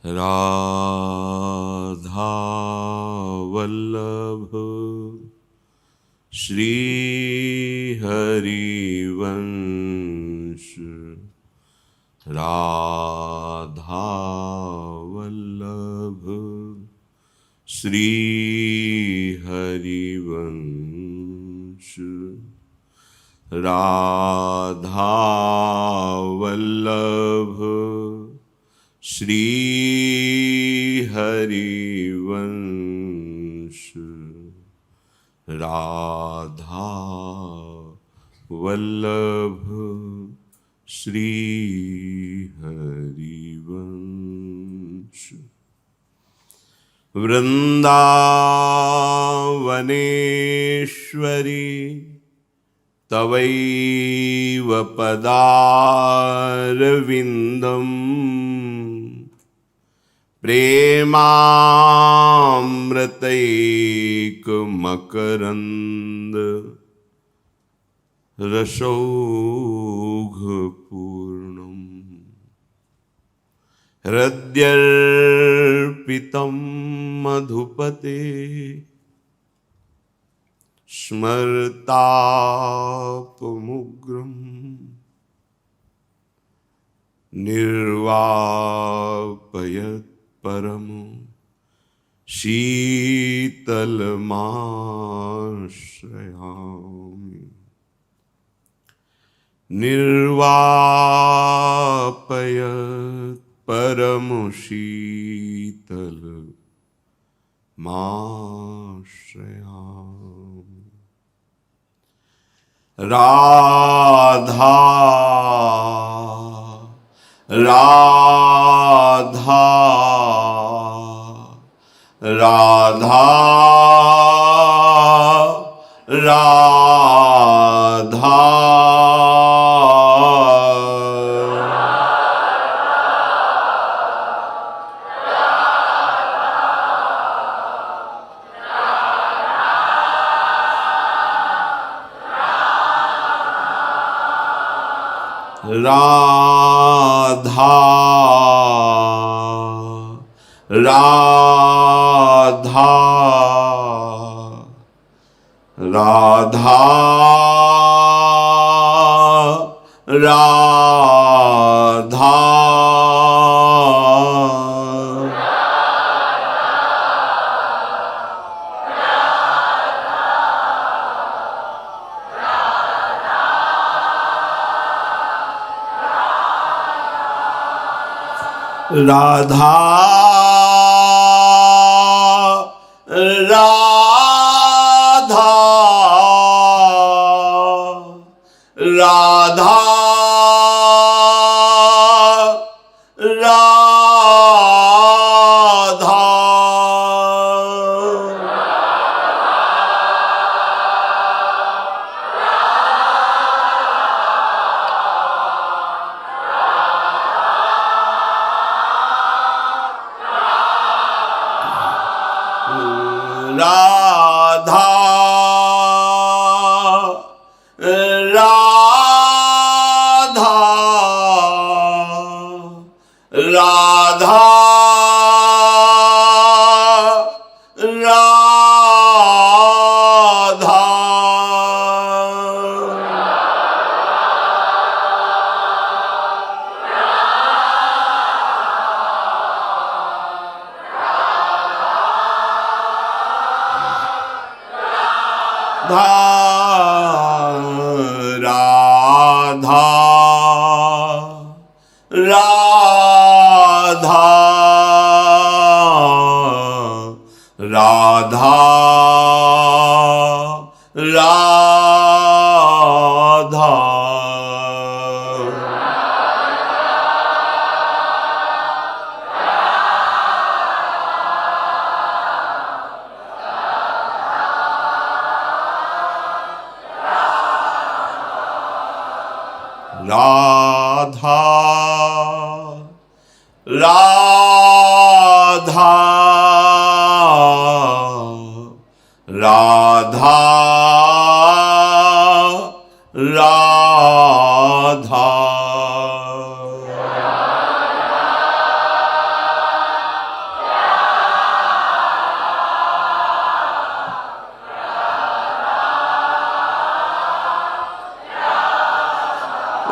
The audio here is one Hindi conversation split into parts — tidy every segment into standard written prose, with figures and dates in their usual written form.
राधा वल्लभ श्री हरिवंश। राधा वल्लभ श्री हरिवंश। राधा वल्लभ श्री हरिवंश। राधा वल्लभ श्री हरिवंश। वृंदावनेश्वरी तवैव पदारविन्दम् प्रेमामृतैकमकरन्द रसौघपूर्णम्। हृद्यर्पितं मधुपते स्मर्तापमुग्रम् निर्वापयत् परमो शीतलमाश्रयामि। निर्वापयत् परमो शीतलमाश्रयामि। राधा राधा राधा राधा राधा राधा राधा राधा राधा राधा राधा राधा राधा राधा राधा राधा राधा राधा राधा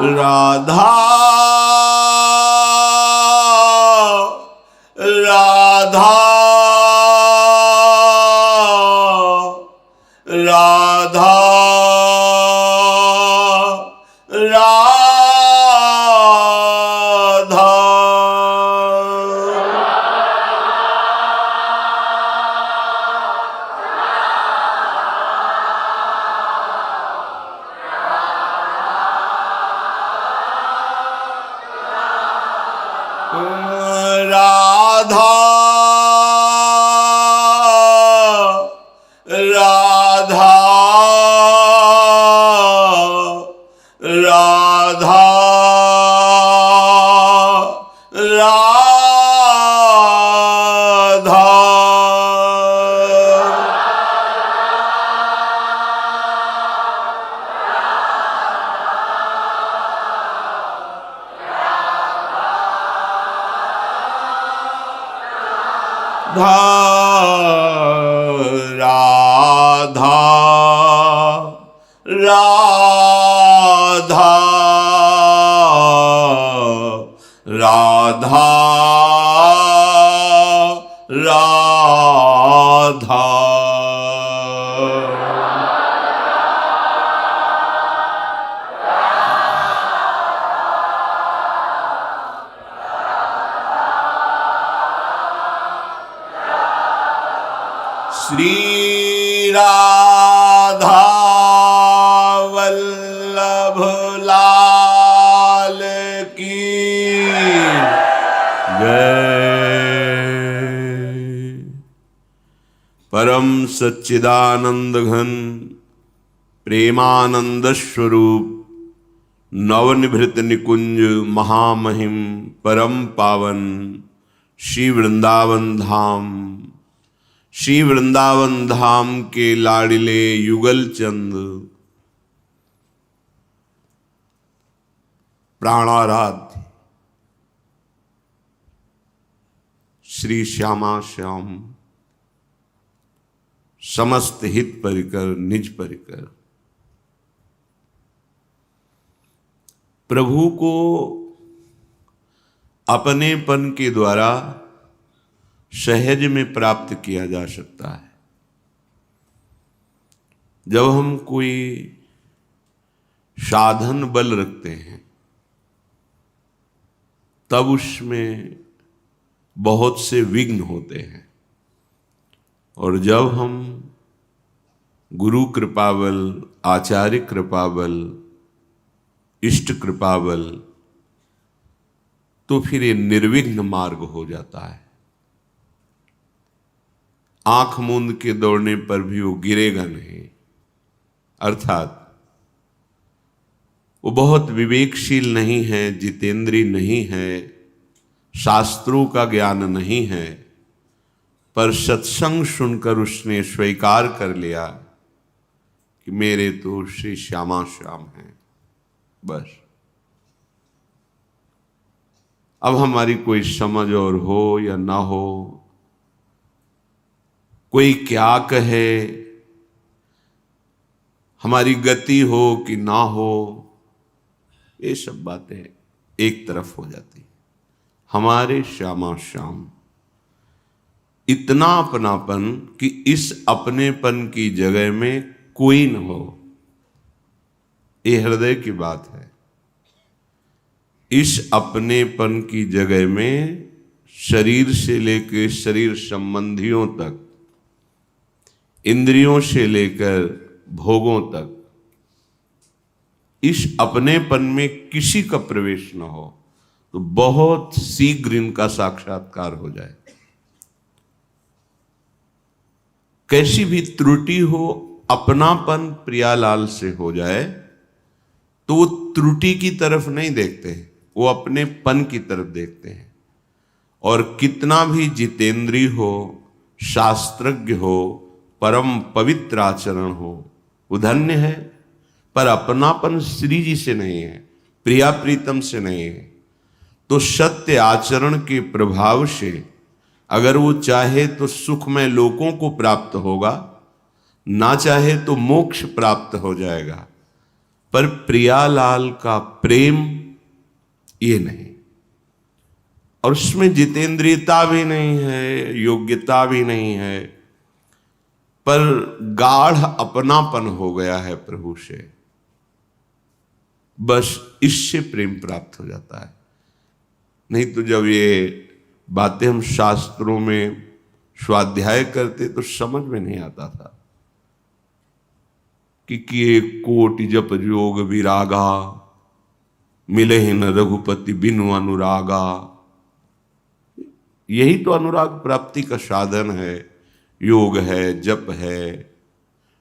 राधा राधा राधा राधा राधा राधा राधा राधा राधा राधा राधा राधा श्री राधा वल्लभ लाल की जय। परम सच्चिदानंद घन प्रेमानंद स्वरूप नवनिभृत निकुंज महामहिम परम पावन श्री वृंदावन धाम, श्री वृंदावन धाम के लाडिले युगल चंद प्राणाराध्य श्री श्यामा श्याम समस्त हित परिकर निज परिकर प्रभु को अपनेपन के द्वारा सहज में प्राप्त किया जा सकता है। जब हम कोई साधन बल रखते हैं तब उसमें बहुत से विघ्न होते हैं, और जब हम गुरु कृपाबल, आचार्य कृपाबल, इष्ट कृपाबल, तो फिर ये निर्विघ्न मार्ग हो जाता है। आंख मूंद के दौड़ने पर भी वो गिरेगा नहीं, अर्थात वो बहुत विवेकशील नहीं है, जितेंद्रीय नहीं है, शास्त्रों का ज्ञान नहीं है, पर सत्संग सुनकर उसने स्वीकार कर लिया कि मेरे तो श्री श्यामा श्याम हैं। बस अब हमारी कोई समझ और हो या ना हो, कोई क्या कहे, हमारी गति हो कि ना हो, ये सब बातें एक तरफ हो जाती। हमारे श्यामा श्याम इतना अपनापन कि इस अपनेपन की जगह में कोई न हो, ये हृदय की बात है। इस अपनेपन की जगह में शरीर से लेकर शरीर संबंधियों तक, इंद्रियों से लेकर भोगों तक, इस अपनेपन में किसी का प्रवेश न हो तो बहुत शीघ्र इनका साक्षात्कार हो जाए। कैसी भी त्रुटि हो, अपनापन प्रियालाल से हो जाए तो वो त्रुटि की तरफ नहीं देखते हैं, वो अपनेपन की तरफ देखते हैं। और कितना भी जितेंद्रीय हो, शास्त्रज्ञ हो, परम पवित्र आचरण हो, वो धन्य है, पर अपनापन श्री जी से नहीं है, प्रिया प्रीतम से नहीं है। तो सत्य आचरण के प्रभाव से अगर वो चाहे तो सुखमय लोकों को प्राप्त होगा, ना चाहे तो मोक्ष प्राप्त हो जाएगा। पर प्रियालाल का प्रेम ये नहीं, और उसमें जितेंद्रियता भी नहीं है, योग्यता भी नहीं है, पर गाढ़ अपनापन हो गया है प्रभु से। बस इससे प्रेम प्राप्त हो जाता है। नहीं तो जब ये बातें हम शास्त्रों में स्वाध्याय करते तो समझ में नहीं आता था कि किए कोटि जप जोग विरागा, मिले ही न रघुपति बिनु अनुरागा। यही तो अनुराग प्राप्ति का साधन है। योग है, जप है,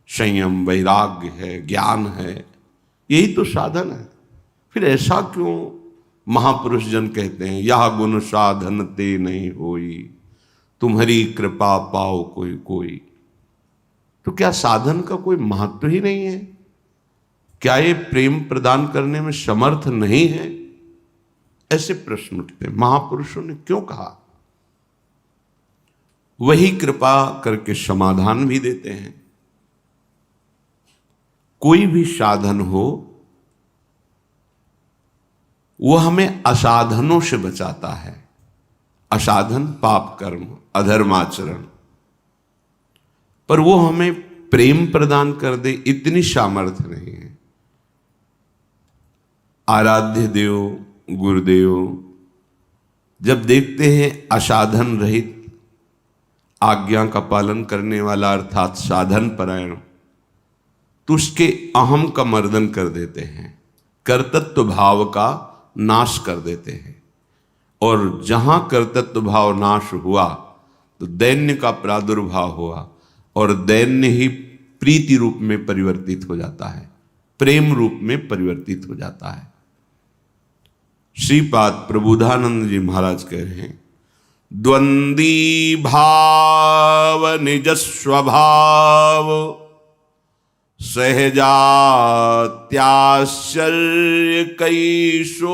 संयम वैराग्य है, ज्ञान है, यही तो साधन है। फिर ऐसा क्यों महापुरुष जन कहते हैं, यह गुण साधन ते नहीं होई, तुम्हारी कृपा पाओ कोई कोई। तो क्या साधन का कोई महत्व ही नहीं है? क्या ये प्रेम प्रदान करने में समर्थ नहीं है? ऐसे प्रश्न उठते। महापुरुषों ने क्यों कहा? वही कृपा करके समाधान भी देते हैं। कोई भी साधन हो वो हमें असाधनों से बचाता है। असाधन पाप कर्म, अधर्माचरण, पर वो हमें प्रेम प्रदान कर दे इतनी सामर्थ्य नहीं है। आराध्य देव गुरुदेव जब देखते हैं असाधन रहित, आज्ञा का पालन करने वाला अर्थात साधन परायण, तो उसके अहम का मर्दन कर देते हैं, कर्तृत्व भाव का नाश कर देते हैं। और जहां कर्तृत्व भाव नाश हुआ तो दैन्य का प्रादुर्भाव हुआ, और दैन्य ही प्रीति रूप में परिवर्तित हो जाता है, प्रेम रूप में परिवर्तित हो जाता है। श्रीपाद प्रबोधानंद जी महाराज कह रहे हैं, द्वंदी भाव निज स्वभाव, सहजात्याश्चर्य कैशोरकम,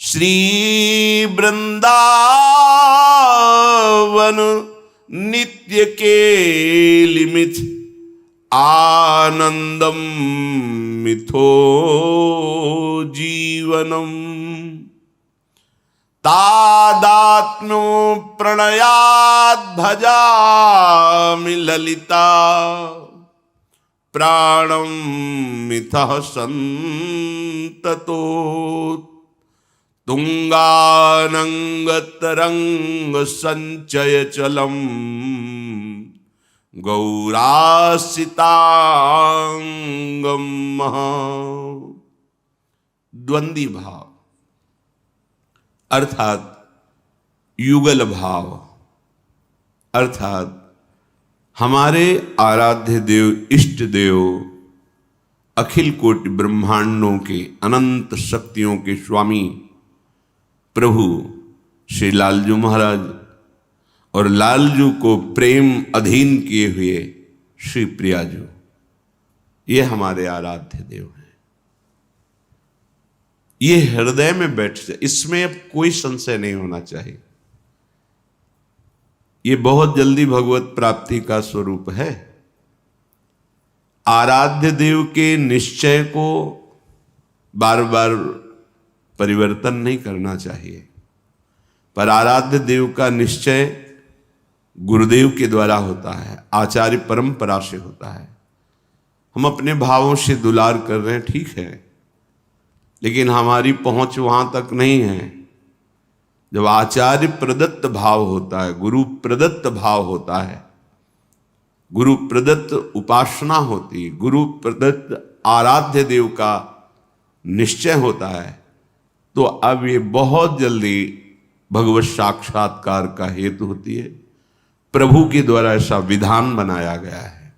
श्री वृंदावन नित्य केलिमिथ, आनंदम मिथो जीवनम, तादात्म्यो प्रणयाद भजामि ललिता, प्राणम मिथः संततो, तुंगानंगतरंग संचय चलम, गौरासितांगम महा। द्वंदी भाव अर्थात युगल भाव, अर्थात हमारे आराध्य देव, इष्ट देव, अखिल कोटि ब्रह्मांडों के अनंत शक्तियों के स्वामी प्रभु श्री लालजू महाराज और लालजू को प्रेम अधीन किए हुए श्री प्रियाजू, ये हमारे आराध्य देव हैं। ये हृदय में बैठ जाए, इसमें अब कोई संशय नहीं होना चाहिए। ये बहुत जल्दी भगवत प्राप्ति का स्वरूप है। आराध्य देव के निश्चय को बार बार परिवर्तन नहीं करना चाहिए, पर आराध्य देव का निश्चय गुरुदेव के द्वारा होता है, आचार्य परंपरा से होता है। हम अपने भावों से दुलार कर रहे हैं, ठीक है, लेकिन हमारी पहुंच वहां तक नहीं है। जब आचार्य प्रदत्त भाव होता है, गुरु प्रदत्त भाव होता है, गुरु प्रदत्त उपासना होती, गुरु प्रदत्त आराध्य देव का निश्चय होता है, तो अब ये बहुत जल्दी भगवत साक्षात्कार का हेतु होती है। प्रभु के द्वारा ऐसा विधान बनाया गया है।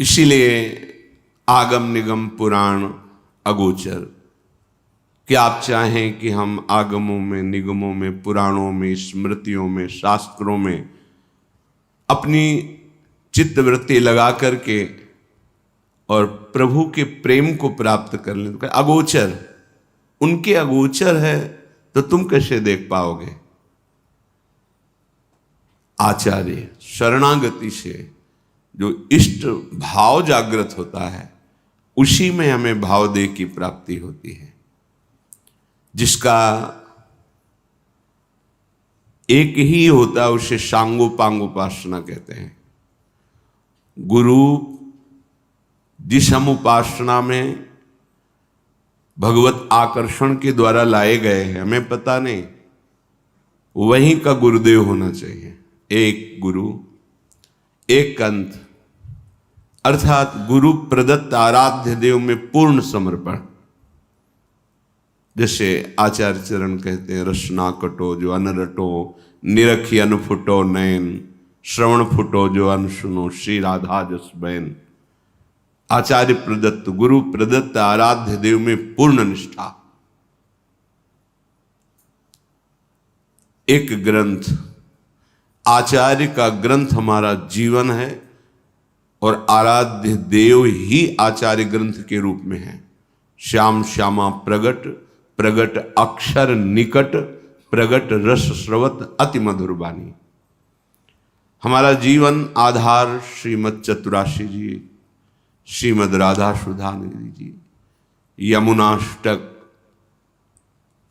इसीलिए आगम निगम पुराण अगोचर, कि आप चाहें कि हम आगमों में, निगमों में, पुराणों में, स्मृतियों में, शास्त्रों में अपनी चित्तवृत्ति लगा करके और प्रभु के प्रेम को प्राप्त कर लें, तो अगोचर, उनके अगोचर है तो तुम कैसे देख पाओगे? आचार्य शरणागति से जो इष्ट भाव जागृत होता है उसी में हमें भावदेह की प्राप्ति होती है, जिसका एक ही होता है उसे सांगोपांग उपासना कहते हैं। गुरु जिस हम उपासना में भगवत आकर्षण के द्वारा लाए गए हैं, हमें पता नहीं, वहीं का गुरुदेव होना चाहिए। एक गुरु एक अंत, अर्थात गुरु प्रदत्त आराध्य देव में पूर्ण समर्पण। जैसे आचार्य चरण कहते हैं, रसना कटो जो अन रटो, निरखी अनफुटो नयन, श्रवण फुटो जो अन सुनो, श्री राधा जस बैन। आचार्य प्रदत्त गुरु प्रदत्त आराध्य देव में पूर्ण निष्ठा। एक ग्रंथ, आचार्य का ग्रंथ हमारा जीवन है और आराध्य देव ही आचार्य ग्रंथ के रूप में है। श्याम श्यामा प्रगट, प्रगट अक्षर निकट, प्रगट रस स्रवत अति मधुर बानी। हमारा जीवन आधार श्रीमद चतुराशी जी, श्रीमद राधा सुधा निधि जी, यमुनाष्टक,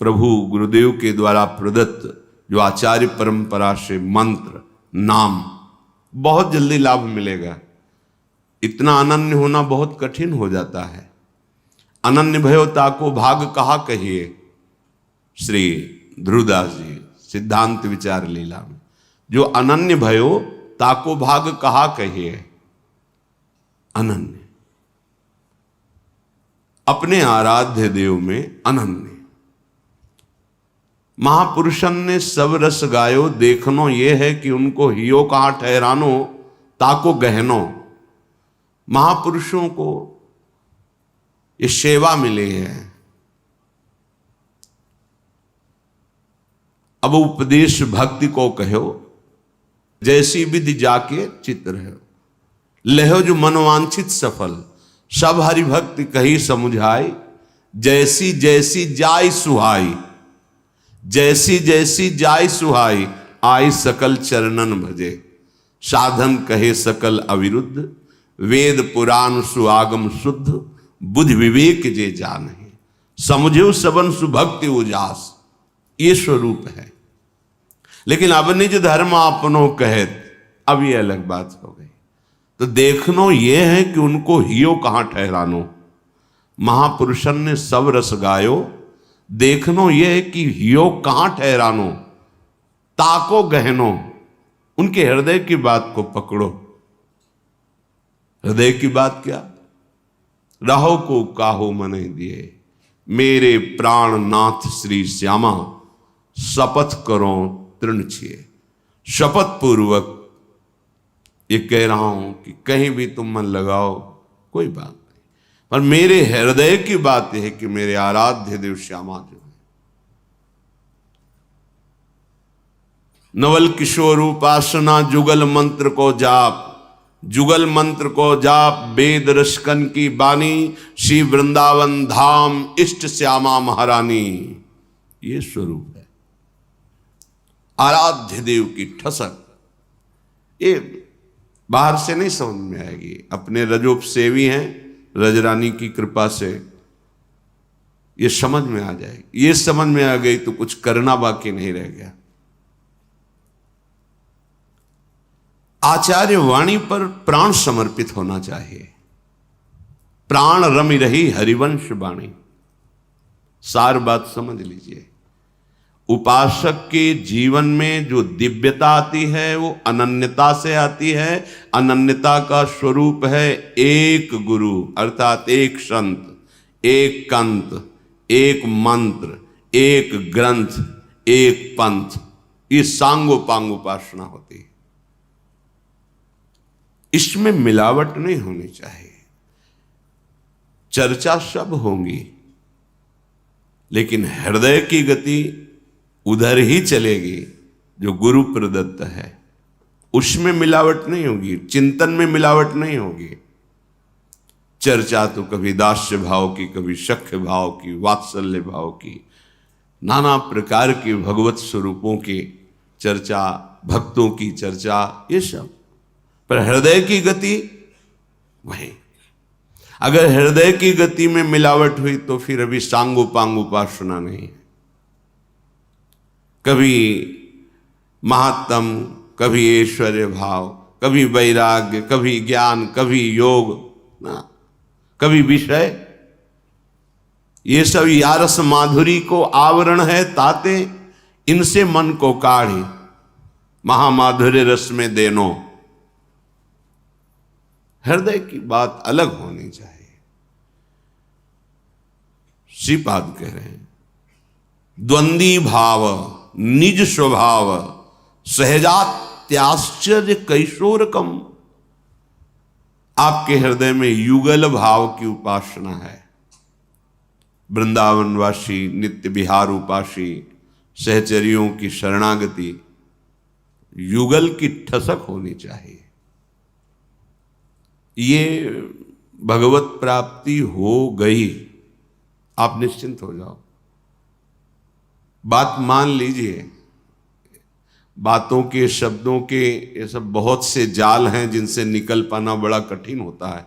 प्रभु गुरुदेव के द्वारा प्रदत्त जो आचार्य परंपरा से मंत्र नाम, बहुत जल्दी लाभ मिलेगा। इतना अनन्य होना बहुत कठिन हो जाता है। अनन्य भयो ताको भाग कहा कहिए, श्री ध्रुवदास जी सिद्धांत विचार लीला में। जो अनन्य भयो ताको भाग कहा कहिए, अनन्य, अपने आराध्य देव में अनन्य। महापुरुषन ने सब रस गायो, देखनो ये है कि उनको हियो कहाँ ठहरानो, ताको गहनो। महापुरुषों को ये सेवा मिली है। अब उपदेश भक्ति को कहो, जैसी विधि जाके चित्र है, लहो जो मनवांछित सफल, सब हरि भक्ति कही समुझाई, जैसी जैसी जाय सुहाई, जैसी जैसी जाय सुहाई, आई सकल चरणन भजे, साधन कहे सकल अविरुद्ध, वेद पुराण सुआगम शुद्ध, बुद्धि विवेक जे जाने, समझो सबन सुभक्ति उजास। ये स्वरूप है। लेकिन अब निज धर्म अपनो कहत, अब ये अलग बात हो गई। तो देखनो ये है कि उनको हियो कहाँ ठहरानो। महापुरुषन ने सब रस गायो, देखनो ये है कि हियो कहाँ ठहरानो, ताको गहनो, उनके हृदय की बात को पकड़ो। हृदय की बात क्या? राहो को काहो मने दिए, मेरे प्राण नाथ श्री श्यामा, शपथ करो तृण छिए। शपथ पूर्वक ये कह रहा हूं कि कहीं भी तुम मन लगाओ कोई बात नहीं, पर मेरे हृदय की बात यह है कि मेरे आराध्य देव श्यामा जो है, नवल किशोर उपासना जुगल मंत्र को जाप, जुगल मंत्र को जाप, वेद रसकन की बानी, श्री वृंदावन धाम इष्ट श्यामा महारानी। ये स्वरूप है आराध्य देव की ठसक। ये बाहर से नहीं समझ में आएगी। अपने रजोप सेवी हैं, रजरानी की कृपा से ये समझ में आ जाएगी। ये समझ में आ गई तो कुछ करना बाकी नहीं रह गया। आचार्य वाणी पर प्राण समर्पित होना चाहिए। प्राण रमि रही हरिवंश वाणी। सार बात समझ लीजिए। उपासक के जीवन में जो दिव्यता आती है वो अनन्यता से आती है। अनन्यता का स्वरूप है एक गुरु, अर्थात एक संत, एक कंत, एक मंत्र, एक ग्रंथ, एक पंथ। ये सांगोपांग उपासना होती है। इसमें मिलावट नहीं होनी चाहिए। चर्चा सब होंगी, लेकिन हृदय की गति उधर ही चलेगी जो गुरु प्रदत्त है। उसमें मिलावट नहीं होगी, चिंतन में मिलावट नहीं होगी। चर्चा तो कभी दास्य भाव की, कभी सख्य भाव की, वात्सल्य भाव की, नाना प्रकार की भगवत स्वरूपों की चर्चा, भक्तों की चर्चा, ये सब पर हृदय की गति वही। अगर हृदय की गति में मिलावट हुई तो फिर अभी सांगोपांग उपासना नहीं है। कभी महात्म, कभी ऐश्वर्य भाव, कभी वैराग्य, कभी ज्ञान, कभी योग ना, कभी विषय, ये सब यारस माधुरी को आवरण है ताते, इनसे मन को काढ़ी महामाधुर्य रस में देनो। हृदय की बात अलग होनी चाहिए। श्रीपाद कह रहे हैं द्वंद्वी भाव निज स्वभाव सहजात्याश्चर्य कैशोरकम। आपके हृदय में युगल भाव की उपासना है। वृंदावनवासी नित्य विहार उपासी सहचरियों की शरणागति युगल की ठसक होनी चाहिए। ये भगवत प्राप्ति हो गई, आप निश्चिंत हो जाओ। बात मान लीजिए। बातों के, शब्दों के ये सब बहुत से जाल हैं जिनसे निकल पाना बड़ा कठिन होता है।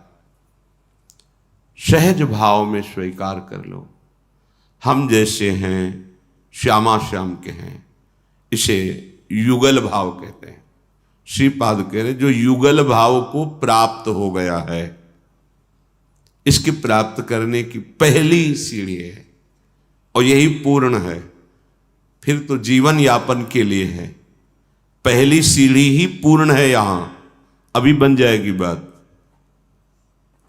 सहज भाव में स्वीकार कर लो, हम जैसे हैं श्यामा श्याम के हैं। इसे युगल भाव कहते हैं। श्रीपाद कह रहे जो युगल भाव को प्राप्त हो गया है, इसके प्राप्त करने की पहली सीढ़ी है और यही पूर्ण है। फिर तो जीवन यापन के लिए है। पहली सीढ़ी ही पूर्ण है। यहां अभी बन जाएगी बात।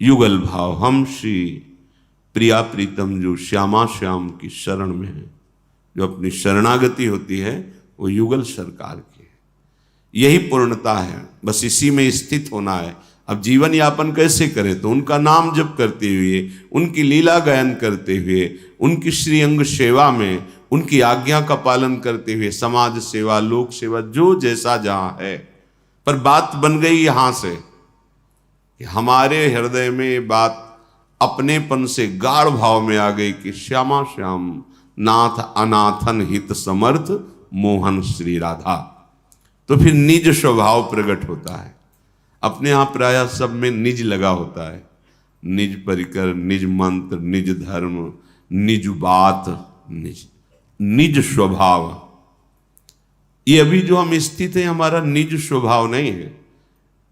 युगल भाव, हम श्री प्रिया प्रीतम जो श्यामा श्याम की शरण में है, जो अपनी शरणागति होती है, वो युगल सरकार की है। यही पूर्णता है, बस इसी में स्थित होना है। अब जीवन यापन कैसे करें? तो उनका नाम जप करते हुए, उनकी लीला गायन करते हुए, उनकी श्रीअंग सेवा में, उनकी आज्ञा का पालन करते हुए, समाज सेवा, लोक सेवा, जो जैसा जहां है। पर बात बन गई यहां से कि हमारे हृदय में बात अपनेपन से गाढ़ भाव में आ गई कि श्यामा श्याम नाथ अनाथन हित समर्थ मोहन श्री राधा। तो फिर निज स्वभाव प्रकट होता है। अपने आप प्राय सब में निज लगा होता है। निज परिकर, निज मंत्र, निज धर्म, निज बात, निज स्वभाव। ये अभी जो हम स्थित हैं, हमारा निज स्वभाव नहीं है।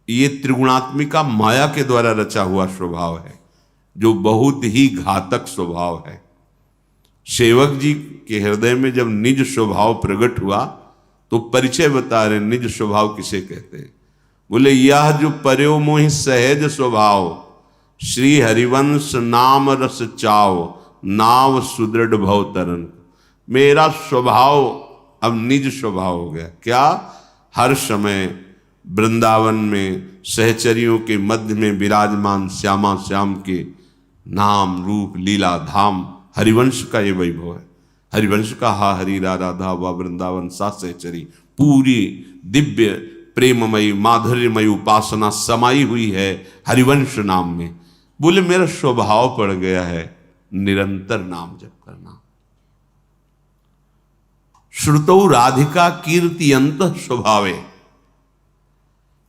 ये त्रिगुणात्मिका माया के द्वारा रचा हुआ स्वभाव है, जो बहुत ही घातक स्वभाव है। सेवक जी के हृदय में जब निज स्वभाव प्रकट हुआ तो परिचय बता रहे निज स्वभाव किसे कहते हैं। बोले यह जो पर्यो मोहि सहज स्वभाव, श्री हरिवंश नाम रस चाव, नाव सुदृढ़ भव तरन। मेरा स्वभाव अब निज स्वभाव हो गया। क्या? हर समय वृंदावन में सहचरियों के मध्य में विराजमान श्यामा श्याम के नाम रूप लीला धाम हरिवंश का ये वैभव है। हरिवंश का हा हरि राधा व वृंदावन सा सहचरी, पूरी दिव्य प्रेममयी माधुर्यमयी उपासना समाई हुई है हरिवंश नाम में। बोले मेरा स्वभाव पड़ गया है निरंतर नाम जप करना। श्रुतौ राधिका कीर्ति अंत स्वभावे।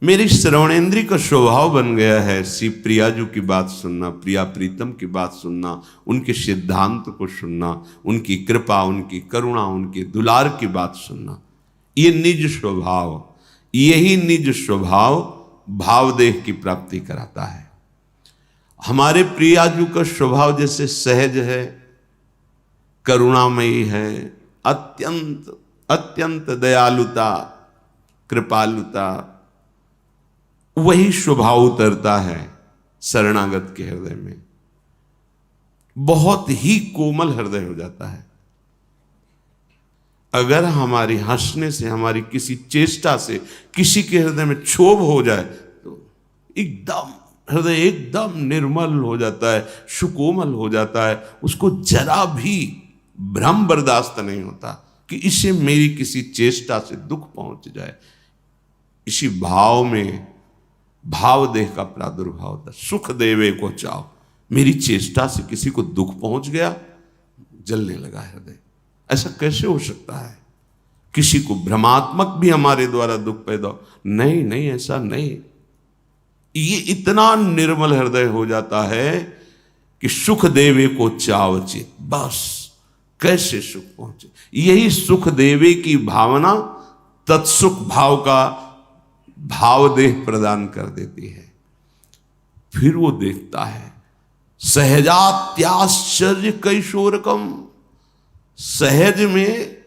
मेरी श्रवणेन्द्रिय का स्वभाव बन गया है श्री प्रिया जी की बात सुनना, प्रिया प्रीतम की बात सुनना, उनके सिद्धांत को सुनना, उनकी कृपा, उनकी करुणा, उनके दुलार की बात सुनना। ये निज स्वभाव, यही निज स्वभाव भावदेह की प्राप्ति कराता है। हमारे प्रिया जी का स्वभाव जैसे सहज है, करुणामयी है, अत्यंत अत्यंत दयालुता, कृपालुता, वही स्वभाव उतरता है शरणागत के हृदय में। बहुत ही कोमल हृदय हो जाता है। अगर हमारी हंसने से, हमारी किसी चेष्टा से किसी के हृदय में क्षोभ हो जाए तो एकदम हृदय एकदम निर्मल हो जाता है, सुकोमल हो जाता है। उसको जरा भी भ्रम बर्दाश्त नहीं होता कि इससे मेरी किसी चेष्टा से दुख पहुंच जाए। इसी भाव में भाव देह का प्रादुर्भाव होता। सुख देवे को चाहो, मेरी चेष्टा से किसी को दुख पहुंच गया, जलने लगा हृदय। ऐसा कैसे हो सकता है? किसी को भ्रमात्मक भी हमारे द्वारा दुख पैदा, नहीं नहीं, ऐसा नहीं। ये इतना निर्मल हृदय हो जाता है कि सुख देवे को चावचित, बस कैसे सुख पहुंचे। यही सुख देवे की भावना तत्सुख भाव का भाव देह प्रदान कर देती है। फिर वो देखता है सहजात्याश्चर्य कैशोरकम, सहज में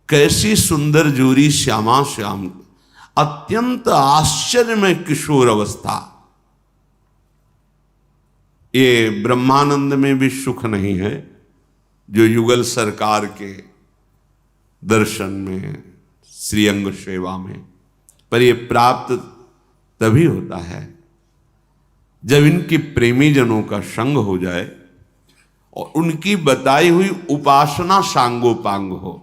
कैसी सुंदर जोरी श्यामा श्याम, अत्यंत आश्चर्य में किशोर अवस्था। ये ब्रह्मानंद में भी सुख नहीं है जो युगल सरकार के दर्शन में, श्रीअंग सेवा में, पर ये प्राप्त तभी होता है जब इनके प्रेमी जनों का संग हो जाए और उनकी बताई हुई उपासना सांगोपांग हो।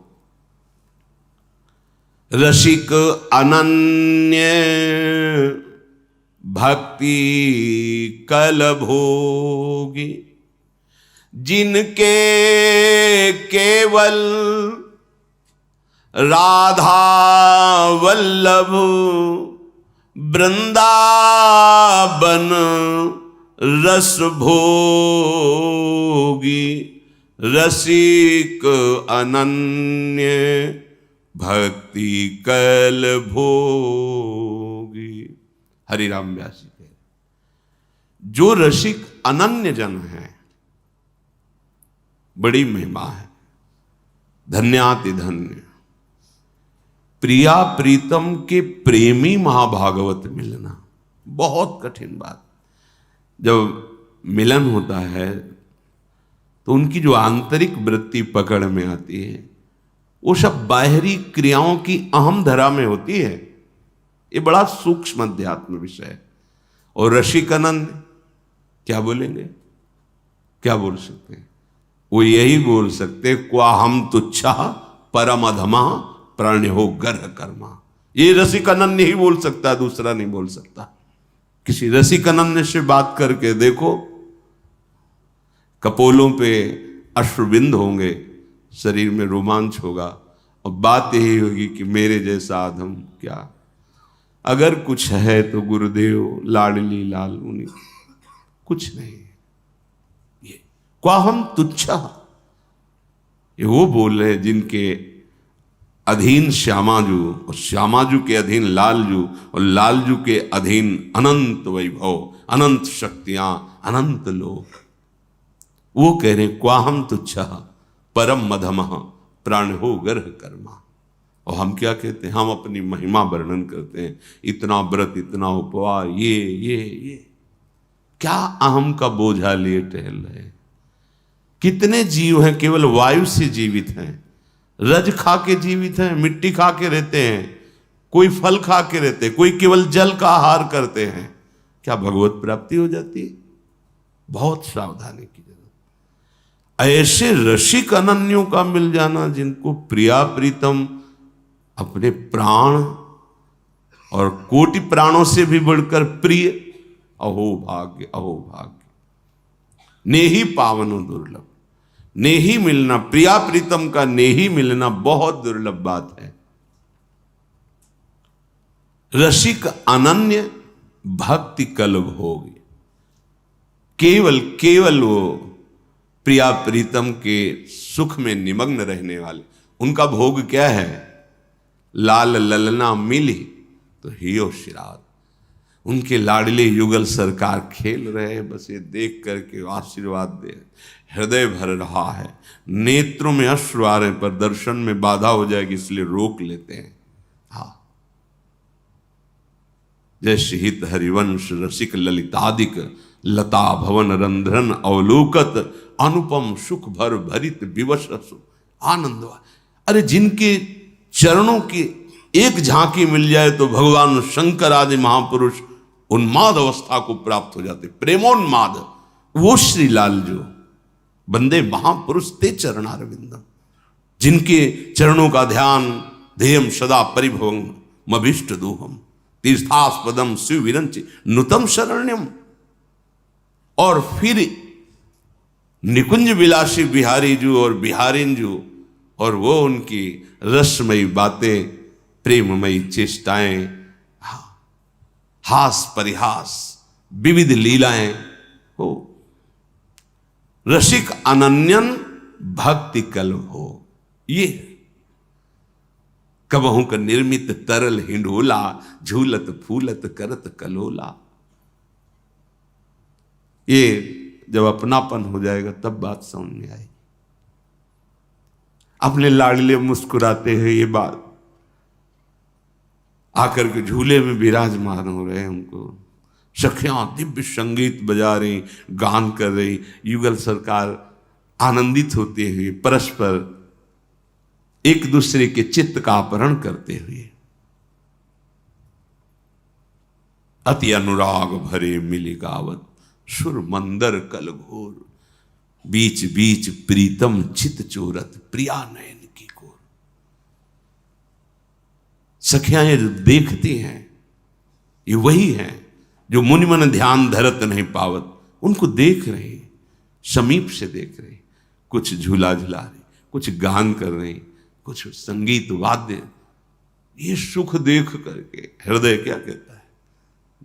रसिक अनन्य भक्ति कल भोगी, जिनके केवल राधा वल्लभ वृंदावन रस भोगी। रसिक अनन्य भक्ति कल भोगी। हरिराम व्यास जी कह, जो रसिक अनन्य जन है, बड़ी महिमा है। धन्याति धन्य, प्रिया प्रीतम के प्रेमी महाभागवत मिलना बहुत कठिन बात। जब मिलन होता है तो उनकी जो आंतरिक वृत्ति पकड़ में आती है, वो सब बाहरी क्रियाओं की अहम धरा में होती है। ये बड़ा सूक्ष्म अध्यात्म विषय है। और रसिकानंद क्या बोलेंगे, क्या बोल सकते हैं? वो यही बोल सकते, क्वा हम तुच्छा परम अधमा प्रणयो गर्ह कर्मा। ये रसिकानंद ही बोल सकता है, दूसरा नहीं बोल सकता। किसी रसिकानंद से बात करके देखो, कपोलों पे अश्रुबिंद होंगे, शरीर में रोमांच होगा और बात यही होगी कि मेरे जैसा आधम क्या। अगर कुछ है तो गुरुदेव लाडली लाल मुनि, कुछ नहीं। ये क्वा हम तुच्छा, ये वो बोल रहे जिनके अधीन श्यामाजू और श्यामाजू के अधीन लालजू और लालजू के अधीन अनंत वैभव, अनंत शक्तियां, अनंत लोक। वो कह रहे क्वा हम तुच्छा परम मधमः प्राणहो गर्ह कर्मा। और हम क्या कहते हैं? हम अपनी महिमा वर्णन करते हैं, इतना व्रत, इतना उपवास, ये क्या अहम का बोझा लिए टहल रहे। कितने जीव हैं केवल वायु से जीवित हैं, रज खा के जीवित हैं, मिट्टी खा के रहते हैं, कोई फल खा के रहते हैं, कोई केवल जल का आहार करते हैं। क्या भगवत प्राप्ति हो जाती है? बहुत सावधानी की जरूरत। ऐसे रसिक अनन्यों का मिल जाना, जिनको प्रिया प्रीतम अपने प्राण और कोटि प्राणों से भी बढ़कर प्रिय, अहो भाग्य, अहो भाग्य। नेही पावनो दुर्लभ, नेही मिलना, प्रिया प्रीतम का नेही मिलना बहुत दुर्लभ बात है। रसिक अनन्य भक्ति कल्ब होगी। केवल वो प्रिया प्रीतम के सुख में निमग्न रहने वाले, उनका भोग क्या है? लाल ललना मिली तो हियो श्राद्ध। उनके लाडले युगल सरकार खेल रहे हैं, बस ये देख करके आशीर्वाद दे। हृदय भर रहा है, नेत्रों में अश्रु आ रहे, पर दर्शन में बाधा हो जाएगी इसलिए रोक लेते हैं। हाँ, जैसे हित हरिवंश रसिक ललितादिक लता भवन रंध्रन अवलोकत अनुपम सुख भर भरित विवश आनंद। अरे जिनके चरणों की एक झांकी मिल जाए तो भगवान शंकर आदि महापुरुष उन्माद अवस्था को प्राप्त हो जाते, प्रेमोन्माद। वो श्री लाल जो बंदे महापुरुष ते चरणारविंदम, जिनके चरणों का ध्यान ध्येयम सदा परिभवम मभिष्ट दोहम तीर्थास्पदम शिव विरंचि नुतम शरण्यम। और फिर निकुंज विलासी बिहारी जू और बिहारिन जू, और वो उनकी रसमयी बातें, प्रेममयी चेष्टाएं, हास परिहास, विविध लीलाएं हो। रसिक अनन्यन भक्ति कल हो, ये कबहू का निर्मित तरल हिंडोला, झूलत फूलत करत कलोला। ये जब अपनापन हो जाएगा तब बात समझ में आएगी। अपने लाडले मुस्कुराते हैं, ये बात आकर के झूले में विराजमान हो रहे हैं, उनको सखियां दिव्य संगीत बजा रही, गान कर रही, युगल सरकार आनंदित होते हुए परस्पर एक दूसरे के चित्त का अपहरण करते हुए, अति अनुराग भरे मिली गावत सुर मंदर कल घोर, बीच बीच प्रीतम चित चोरत प्रिया नयन की कोर। सखियां जो देखती हैं ये वही हैं जो मुनि मन ध्यान धरत नहीं पावत, उनको देख रहे, समीप से देख रहे, कुछ झूला झुला रहे, कुछ गान कर रहे, कुछ संगीत वाद्य। ये सुख देख करके हृदय क्या कहता है,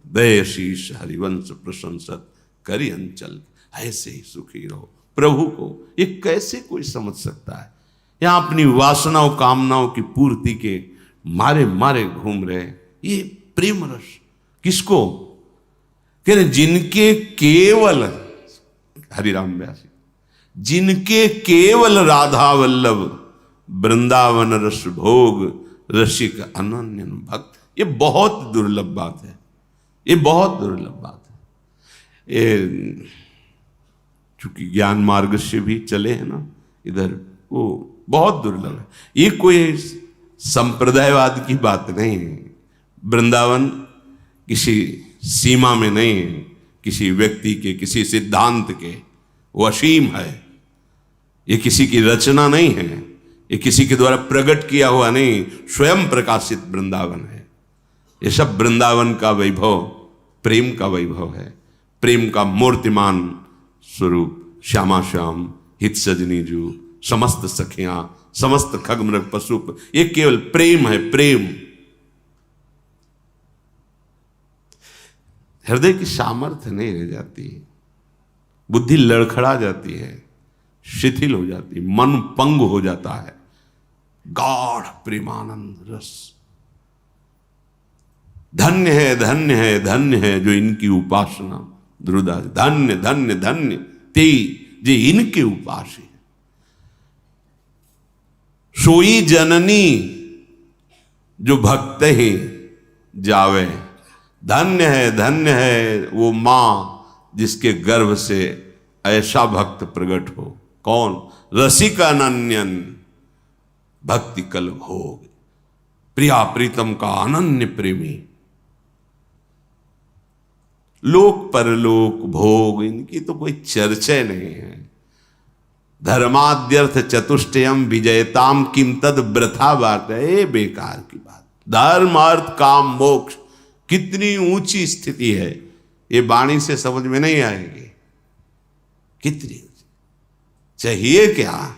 दय शीश हरिवंश प्रशंसत करी अंचल, ऐसे ही सुखी रहो। प्रभु को ये कैसे कोई समझ सकता है। यहां अपनी वासनाओं कामनाओं की पूर्ति के मारे मारे घूम रहे, ये प्रेम रस किसको कह रहे, जिनके केवल हरिराम व्यासी, जिनके केवल राधा वल्लभ वृंदावन रस भोग रसिक अनन्य भक्त। ये बहुत दुर्लभ बात है, ये बहुत दुर्लभ बात है। ये चूंकि ज्ञान मार्ग से भी चले हैं ना इधर, वो बहुत दुर्लभ है। ये कोई संप्रदायवाद की बात नहीं है। वृंदावन किसी सीमा में नहीं है, किसी व्यक्ति के, किसी सिद्धांत के, वो असीम है। ये किसी की रचना नहीं है, ये किसी के द्वारा प्रकट किया हुआ नहीं, स्वयं प्रकाशित वृंदावन है। ये सब वृंदावन का वैभव प्रेम का वैभव है, प्रेम का मूर्तिमान स्वरूप। श्यामा श्याम हित सजनी जू, समस्त सखियां, समस्त खगमृग पशु, ये केवल प्रेम है, प्रेम। हृदय की सामर्थ्य नहीं रह जाती, बुद्धि लड़खड़ा जाती है, शिथिल हो जाती, मन पंग हो जाता है। गाढ़ प्रेमानंद रस, धन्य है धन्य है धन्य है जो इनकी उपासना द्रुदा, धन्य धन्य धन्य ते जे इनके उपासी। सोई जननी जो भक्त ही जावे, धन्य है वो मां जिसके गर्भ से ऐसा भक्त प्रकट हो। कौन? रसिक अनन्यन भक्ति कल भोग, प्रिया प्रीतम का अनन्य प्रेमी। लोक परलोक भोग इनकी तो कोई चर्चा नहीं है। धर्माद्यर्थ चतुष्टयम विजयताम किम तद वृथा बात है, बेकार की बात। धर्म अर्थ काम मोक्ष कितनी ऊंची स्थिति है, ये वाणी से समझ में नहीं आएगी। कितनी चाहिए क्या?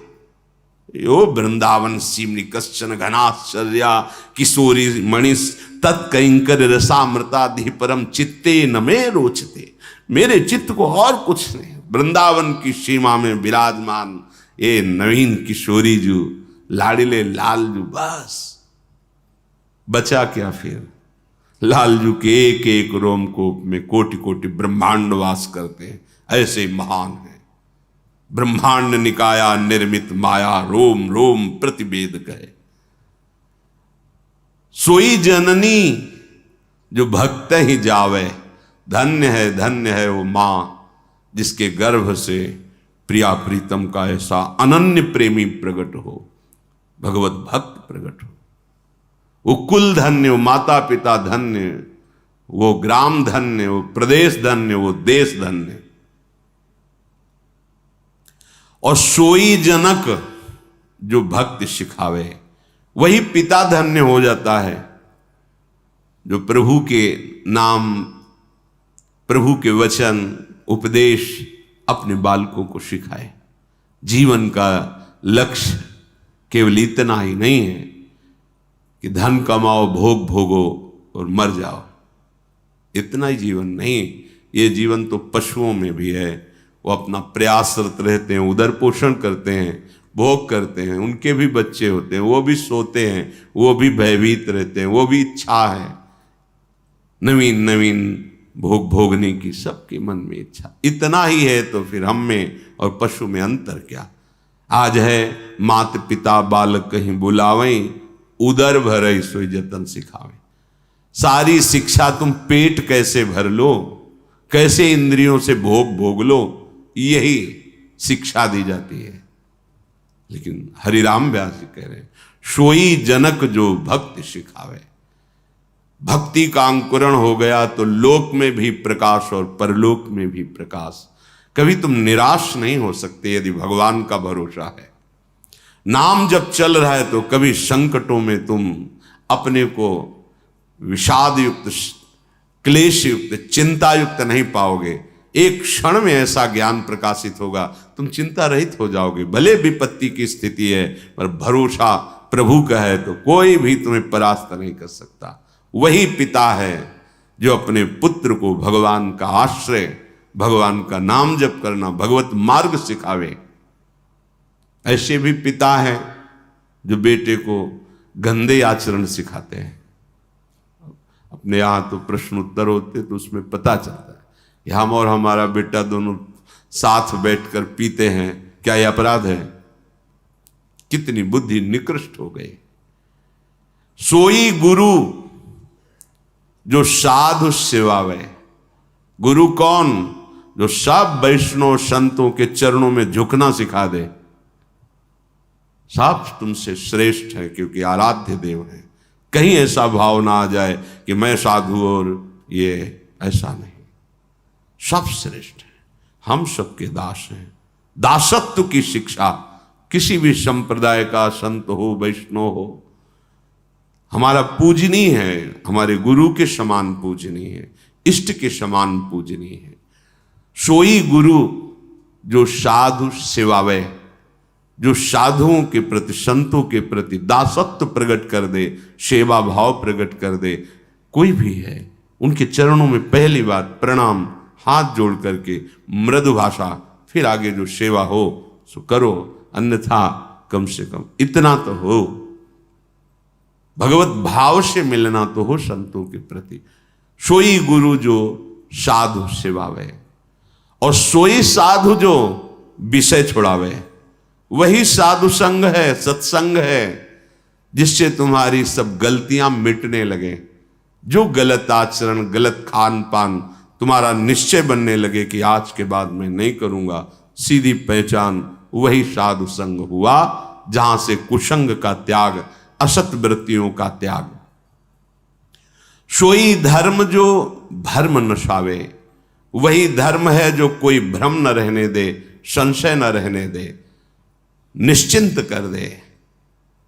यो वृंदावन सीमनी कश्चन घनाश्चर्या किशोरी मणिस तत्कंकर रसामृताधि परम चित्ते न में रोचते। मेरे चित्त को और कुछ नहीं, वृंदावन की सीमा में विराजमान ये नवीन किशोरी जू, लाडिले लालजू, बस बचा क्या फिर। लालजू के एक एक रोमकूप में कोटि कोटि ब्रह्मांड वास करते हैं, ऐसे महान है। ब्रह्मांड निकाया निर्मित माया, रोम रोम प्रतिवेद कहे। सोई जननी जो भक्त ही जावे, धन्य है वो मां जिसके गर्भ से प्रिया प्रीतम का ऐसा अनन्य प्रेमी प्रकट हो, भगवत भक्त प्रकट हो। वो कुल धन्य, वो माता पिता धन्य, वो ग्राम धन्य, वो प्रदेश धन्य, वो देश धन्य। और सोई जनक जो भक्ति सिखावे, वही पिता धन्य हो जाता है जो प्रभु के नाम, प्रभु के वचन उपदेश अपने बालकों को सिखाए। जीवन का लक्ष्य केवल इतना ही नहीं है कि धन कमाओ, भोग भोगो और मर जाओ, इतना ही जीवन नहीं। ये जीवन तो पशुओं में भी है। वो अपना प्रयासरत रहते हैं, उदर पोषण करते हैं, भोग करते हैं, उनके भी बच्चे होते हैं, वो भी सोते हैं, वो भी भयभीत रहते हैं, वो भी इच्छा है नवीन नवीन भोग भोगने की, सबके मन में इच्छा। इतना ही है तो फिर हम में और पशु में अंतर क्या। आज है मात पिता बालक कहीं बुलावें, उदर भरई सोई जतन सिखावे। सारी शिक्षा तुम पेट कैसे भर लो, कैसे इंद्रियों से भोग भोग लो, यही शिक्षा दी जाती है। लेकिन हरिराम व्यास जी कह रहे हैं, सोई जनक जो भक्ति सिखावे। भक्ति का अंकुरण हो गया तो लोक में भी प्रकाश और परलोक में भी प्रकाश। कभी तुम निराश नहीं हो सकते यदि भगवान का भरोसा है। नाम जब चल रहा है तो कभी संकटों में तुम अपने को विषाद युक्त, क्लेश युक्त, चिंता युक्त नहीं पाओगे। एक क्षण में ऐसा ज्ञान प्रकाशित होगा, तुम चिंता रहित हो जाओगे। भले विपत्ति की स्थिति है पर भरोसा प्रभु का है तो कोई भी तुम्हें परास्त नहीं कर सकता। वही पिता है जो अपने पुत्र को भगवान का आश्रय, भगवान का नाम जप करना, भगवत मार्ग सिखावे। ऐसे भी पिता हैं जो बेटे को गंदे आचरण सिखाते हैं। अपने यहाँ तो प्रश्न उत्तर होते तो उसमें पता चलता है कि हम और हमारा बेटा दोनों साथ बैठकर पीते हैं, क्या यह अपराध है? कितनी बुद्धि निकृष्ट हो गई। सोई गुरु जो साधु सेवावे। गुरु कौन? जो सब वैष्णव संतों के चरणों में झुकना सिखा दे। सब तुमसे श्रेष्ठ है क्योंकि आराध्य देव है। कहीं ऐसा भाव ना आ जाए कि मैं साधु और ये, ऐसा नहीं। सब श्रेष्ठ है, हम सबके दास हैं। दासत्व की शिक्षा किसी भी संप्रदाय का संत हो, वैष्णव हो, हमारा पूजनीय है, हमारे गुरु के समान पूजनीय है, इष्ट के समान पूजनीय है। सोई गुरु जो साधु सेवावे, जो साधुओं के प्रति, संतों के प्रति दासत्व प्रकट कर दे, सेवा भाव प्रकट कर दे। कोई भी है उनके चरणों में पहली बात प्रणाम, हाथ जोड़ करके मृदु भाषा, फिर आगे जो सेवा हो सो करो, अन्यथा कम से कम इतना तो हो, भगवत भाव से मिलना तो हो संतों के प्रति। सोई गुरु जो साधु सेवावे, और सोई साधु जो विषय छुड़ावे। वही साधु संग है, सत्संग है, जिससे तुम्हारी सब गलतियां मिटने लगे। जो गलत आचरण, गलत खान पान तुम्हारा निश्चय बनने लगे कि आज के बाद मैं नहीं करूंगा, सीधी पहचान वही साधु संग हुआ जहां से कुसंग का त्याग, असत वृत्तियों का त्याग। सोई धर्म जो भर्म नशावे। वही धर्म है जो कोई भ्रम न रहने दे, संशय न रहने दे, निश्चिंत कर दे,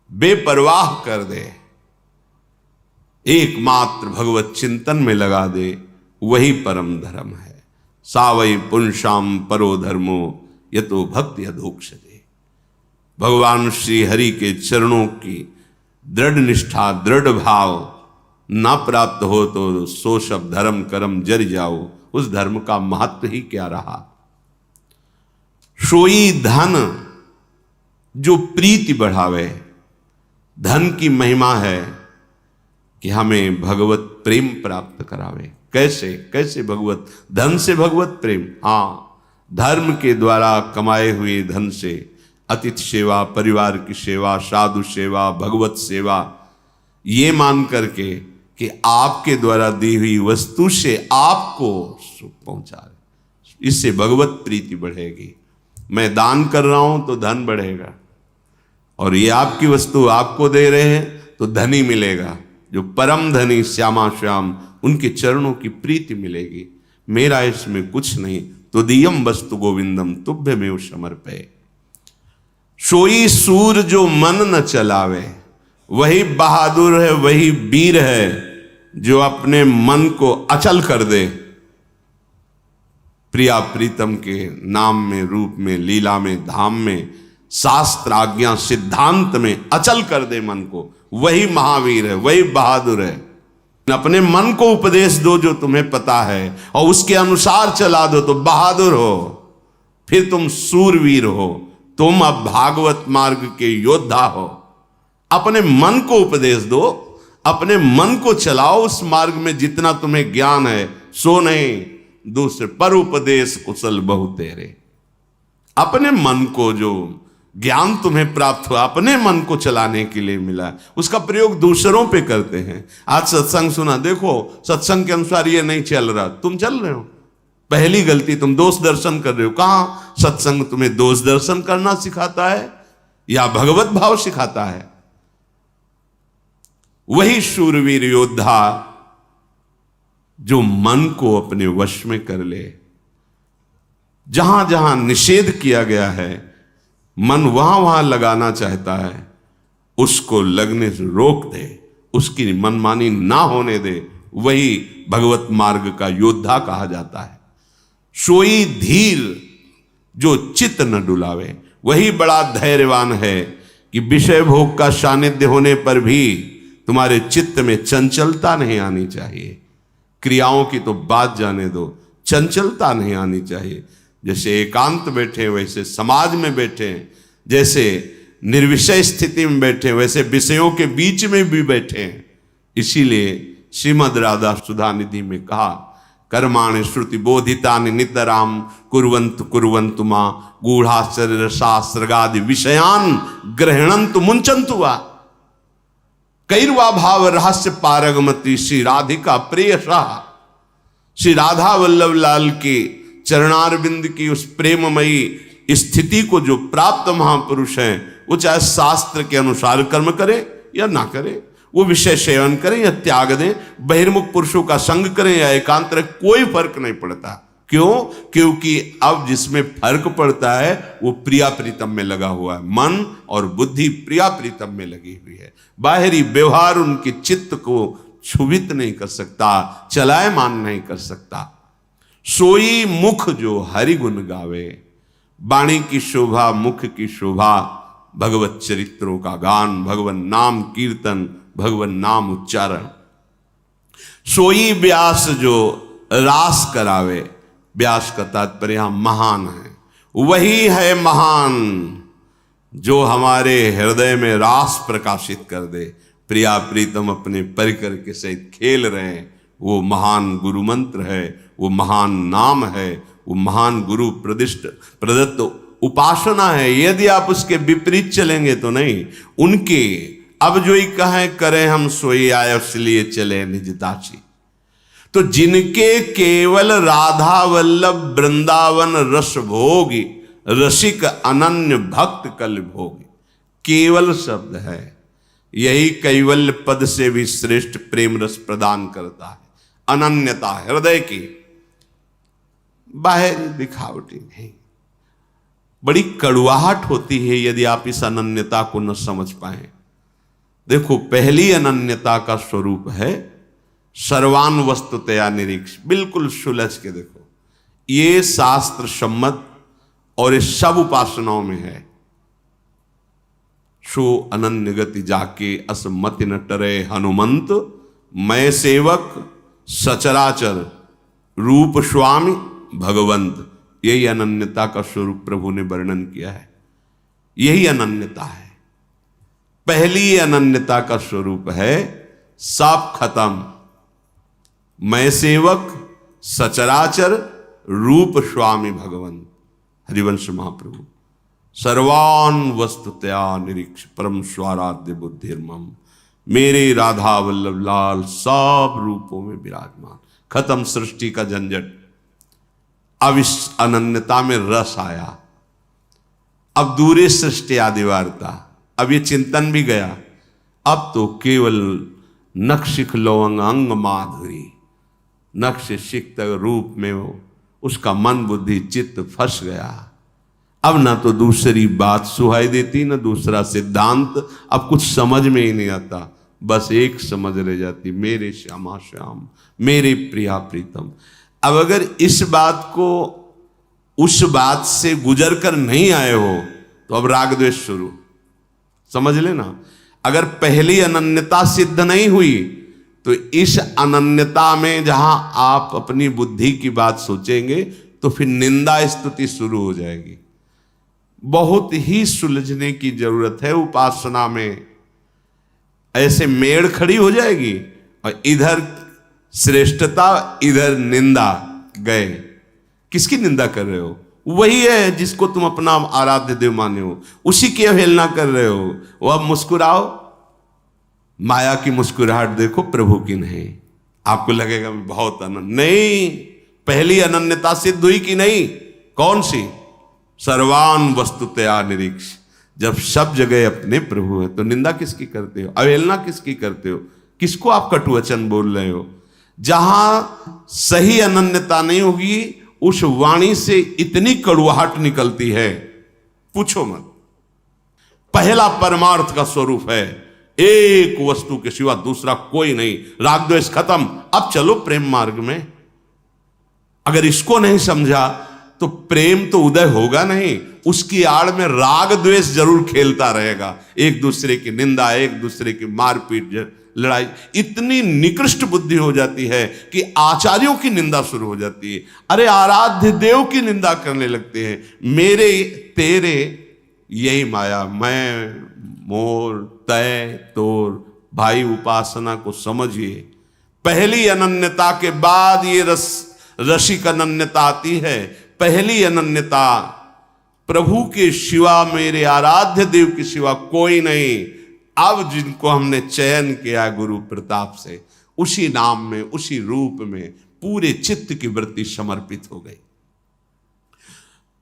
बेपरवाह कर दे, एकमात्र भगवत चिंतन में लगा दे। वही परम धर्म है। सावई पुंसाम परो धर्मो यतो भक्ति अधोक्षते। भगवान श्री हरि के चरणों की दृढ़ निष्ठा, दृढ़ भाव ना प्राप्त हो तो सो सब धर्म कर्म जर जाओ। उस धर्म का महत्व ही क्या रहा। सोई धन जो प्रीति बढ़ावे। धन की महिमा है कि हमें भगवत प्रेम प्राप्त करावे। कैसे? कैसे भगवत धन से भगवत प्रेम? हाँ, धर्म के द्वारा कमाए हुए धन से अतिथि सेवा, परिवार की सेवा, साधु सेवा, भगवत सेवा, ये मान करके कि आपके द्वारा दी हुई वस्तु से आपको सुख पहुंचा रहे, इससे भगवत प्रीति बढ़ेगी। मैं दान कर रहा हूं तो धन बढ़ेगा, और ये आपकी वस्तु आपको दे रहे हैं तो धनी मिलेगा। जो परम धनी श्यामा श्याम, उनके चरणों की प्रीति मिलेगी। मेरा इसमें कुछ नहीं, तो दियम वस्तु गोविंदम तुभ्यमेव समर्पये। सोई सूर जो मन न चलावे। वही बहादुर है, वही वीर है जो अपने मन को अचल कर दे। प्रिया प्रीतम के नाम में, रूप में, लीला में, धाम में, शास्त्र आज्ञा सिद्धांत में अचल कर दे मन को। वही महावीर है, वही बहादुर है। अपने मन को उपदेश दो जो तुम्हें पता है और उसके अनुसार चला दो तो बहादुर हो, फिर तुम सूरवीर हो, तुम अब भागवत मार्ग के योद्धा हो। अपने मन को उपदेश दो, अपने मन को चलाओ उस मार्ग में जितना तुम्हें ज्ञान है, सो नहीं दूसरे पर उपदेश कुशल बहु तेरे। अपने मन को जो ज्ञान तुम्हें प्राप्त हुआ अपने मन को चलाने के लिए मिला, उसका प्रयोग दूसरों पे करते हैं। आज सत्संग सुना, देखो सत्संग के अनुसार ये नहीं चल रहा, तुम चल रहे हो, पहली गलती तुम दोष दर्शन कर रहे हो। कहां सत्संग तुम्हें दोष दर्शन करना सिखाता है या भगवत भाव सिखाता है? वही शूरवीर योद्धा जो मन को अपने वश में कर ले। जहां जहां निषेध किया गया है मन वहां वहां लगाना चाहता है, उसको लगने से रोक दे, उसकी मनमानी ना होने दे, वही भगवत मार्ग का योद्धा कहा जाता है। सोई धीर जो चित्त न डुलावे, वही बड़ा धैर्यवान है कि विषय भोग का सानिध्य होने पर भी तुम्हारे चित्त में चंचलता नहीं आनी चाहिए। क्रियाओं की तो बात जाने दो, चंचलता नहीं आनी चाहिए। जैसे एकांत बैठे वैसे समाज में बैठे, जैसे निर्विषय स्थिति में बैठे वैसे विषयों के बीच में भी बैठे। इसीलिए श्रीमद् राधा सुधा निधि में कहा, कर्माणि श्रुति बोधितानि नितराम कुर्वन्तु कुर्वन्तु मा गूढ़ाश्चर्य शास्त्रगादि विषयान ग्रहणन्तु मुंचन्तु वा। कैर्वा भाव रहस्य पारगमति श्री राधिका प्रेयसा। श्री राधा वल्लभ लाल के चरणारविंद की उस प्रेममयी स्थिति को जो प्राप्त महापुरुष हैं, वो चाहे शास्त्र के अनुसार कर्म करे या ना करे, वो विषय सेवन करें या त्याग दें, बहिर्मुख पुरुषों का संग करें या एकांत रखें, कोई फर्क नहीं पड़ता। क्यों? क्योंकि अब जिसमें फर्क पड़ता है वो प्रिया प्रीतम में लगा हुआ है। मन और बुद्धि प्रिया प्रीतम में लगी हुई है। बाहरी व्यवहार उनके चित्त को क्षुभित नहीं कर सकता, चलायमान नहीं कर सकता। सोई मुख जो हरि गुण गावे, वाणी की शोभा मुख की शोभा, भगवत चरित्रों का गान, भगवन नाम कीर्तन, भगवन नाम उच्चारण। सोई व्यास जो रास करावे, व्यास का तात्पर्य यहां महान है, वही है महान जो हमारे हृदय में रास प्रकाशित कर दे। प्रिया प्रीतम अपने परिकर के सहित खेल रहे हैं, वो महान गुरु मंत्र है, वो महान नाम है, वो महान गुरु प्रदत्त उपासना है। यदि आप उसके विपरीत चलेंगे तो नहीं। उनके अब जो ही कहें करें हम सोई आए इसलिए चले निज दासी। तो जिनके केवल राधा वल्लभ वृंदावन रस भोगी, रसिक अनन्य भक्त कल भोगी, केवल शब्द है, यही कैवल्य पद से भी श्रेष्ठ प्रेम रस प्रदान करता है। अनन्यता हृदय की, बाहरी दिखावटी नहीं। बड़ी कड़ुआहट होती है यदि आप इस अनन्यता को न समझ पाए। देखो, पहली अनन्यता का स्वरूप है सर्वान वस्तुतया निरीक्ष। बिल्कुल सुलझ के देखो, ये शास्त्र सम्मत और इस सब उपासनाओं में है। सो अनन्य गति जाके असमति न टरे हनुमंत, मैं सेवक सचराचर रूप स्वामी भगवंत। यही अनन्यता का स्वरूप प्रभु ने वर्णन किया है। यही अनन्यता है। पहली अनन्यता का स्वरूप है सब खत्म, मैं सेवक सचराचर रूप स्वामी भगवंत। हरिवंश महाप्रभु सर्वान वस्तुतया निरीक्ष परम स्वाराध्य बुद्धिर्मम। मेरे राधा वल्लभ लाल सब रूपों में विराजमान। खत्म सृष्टि का झंझट। अब इस अनन्यता में रस आया। अब दूरे सृष्टि आदि वार्ता, अब ये चिंतन भी गया। अब तो केवल नक्शिख लौंग अंग माधुरी, नक्श सिक्त रूप में वो उसका मन बुद्धि चित्त फंस गया। अब ना तो दूसरी बात सुहाई देती, ना दूसरा सिद्धांत, अब कुछ समझ में ही नहीं आता। बस एक समझ रह जाती, मेरे श्यामा श्याम, मेरे प्रिया प्रीतम। अब अगर इस बात को उस बात से गुजर कर नहीं आए हो तो अब राग द्वेष शुरू। समझ लेना, अगर पहली अनन्यता सिद्ध नहीं हुई तो इस अनन्यता में जहां आप अपनी बुद्धि की बात सोचेंगे तो फिर निंदा स्तुति शुरू हो जाएगी। बहुत ही सुलझने की जरूरत है उपासना में। ऐसे मेड़ खड़ी हो जाएगी और इधर श्रेष्ठता इधर निंदा, गए। किसकी निंदा कर रहे हो? वही है जिसको तुम अपना आराध्य देव माने हो, उसी की अवहेलना कर रहे हो। वो अब मुस्कुराओ, माया की मुस्कुराहट देखो, प्रभु की नहीं। आपको लगेगा बहुत अनन्य, नहीं, पहली अनन्यता सिद्ध हुई कि नहीं? कौन सी? सर्वान वस्तुतया निरीक्ष। जब सब जगह अपने प्रभु है तो निंदा किसकी करते हो? अवहेलना किसकी करते हो? किसको आप कटु वचन बोल रहे हो? जहां सही अनन्यता नहीं होगी उस वाणी से इतनी कड़ुआहट निकलती है, पूछो मत। पहला परमार्थ का स्वरूप है, एक वस्तु के सिवा दूसरा कोई नहीं। राग द्वेष खत्म, अब चलो प्रेम मार्ग में। अगर इसको नहीं समझा तो प्रेम तो उदय होगा नहीं, उसकी आड़ में राग द्वेष जरूर खेलता रहेगा। एक दूसरे की निंदा, एक दूसरे की मारपीट, लड़ाई, इतनी निकृष्ट बुद्धि हो जाती है कि आचार्यों की निंदा शुरू हो जाती है। अरे आराध्य देव की निंदा करने लगते हैं। मेरे तेरे यही माया, मैं मोर तय तोर। भाई उपासना को समझिए। पहली अनन्यता के बाद ये रसिक अनन्यता आती है। पहली अनन्यता, प्रभु के सिवा, मेरे आराध्य देव के सिवा कोई नहीं। अब जिनको हमने चयन किया गुरु प्रताप से, उसी नाम में, उसी रूप में पूरे चित्त की वृत्ति समर्पित हो गई।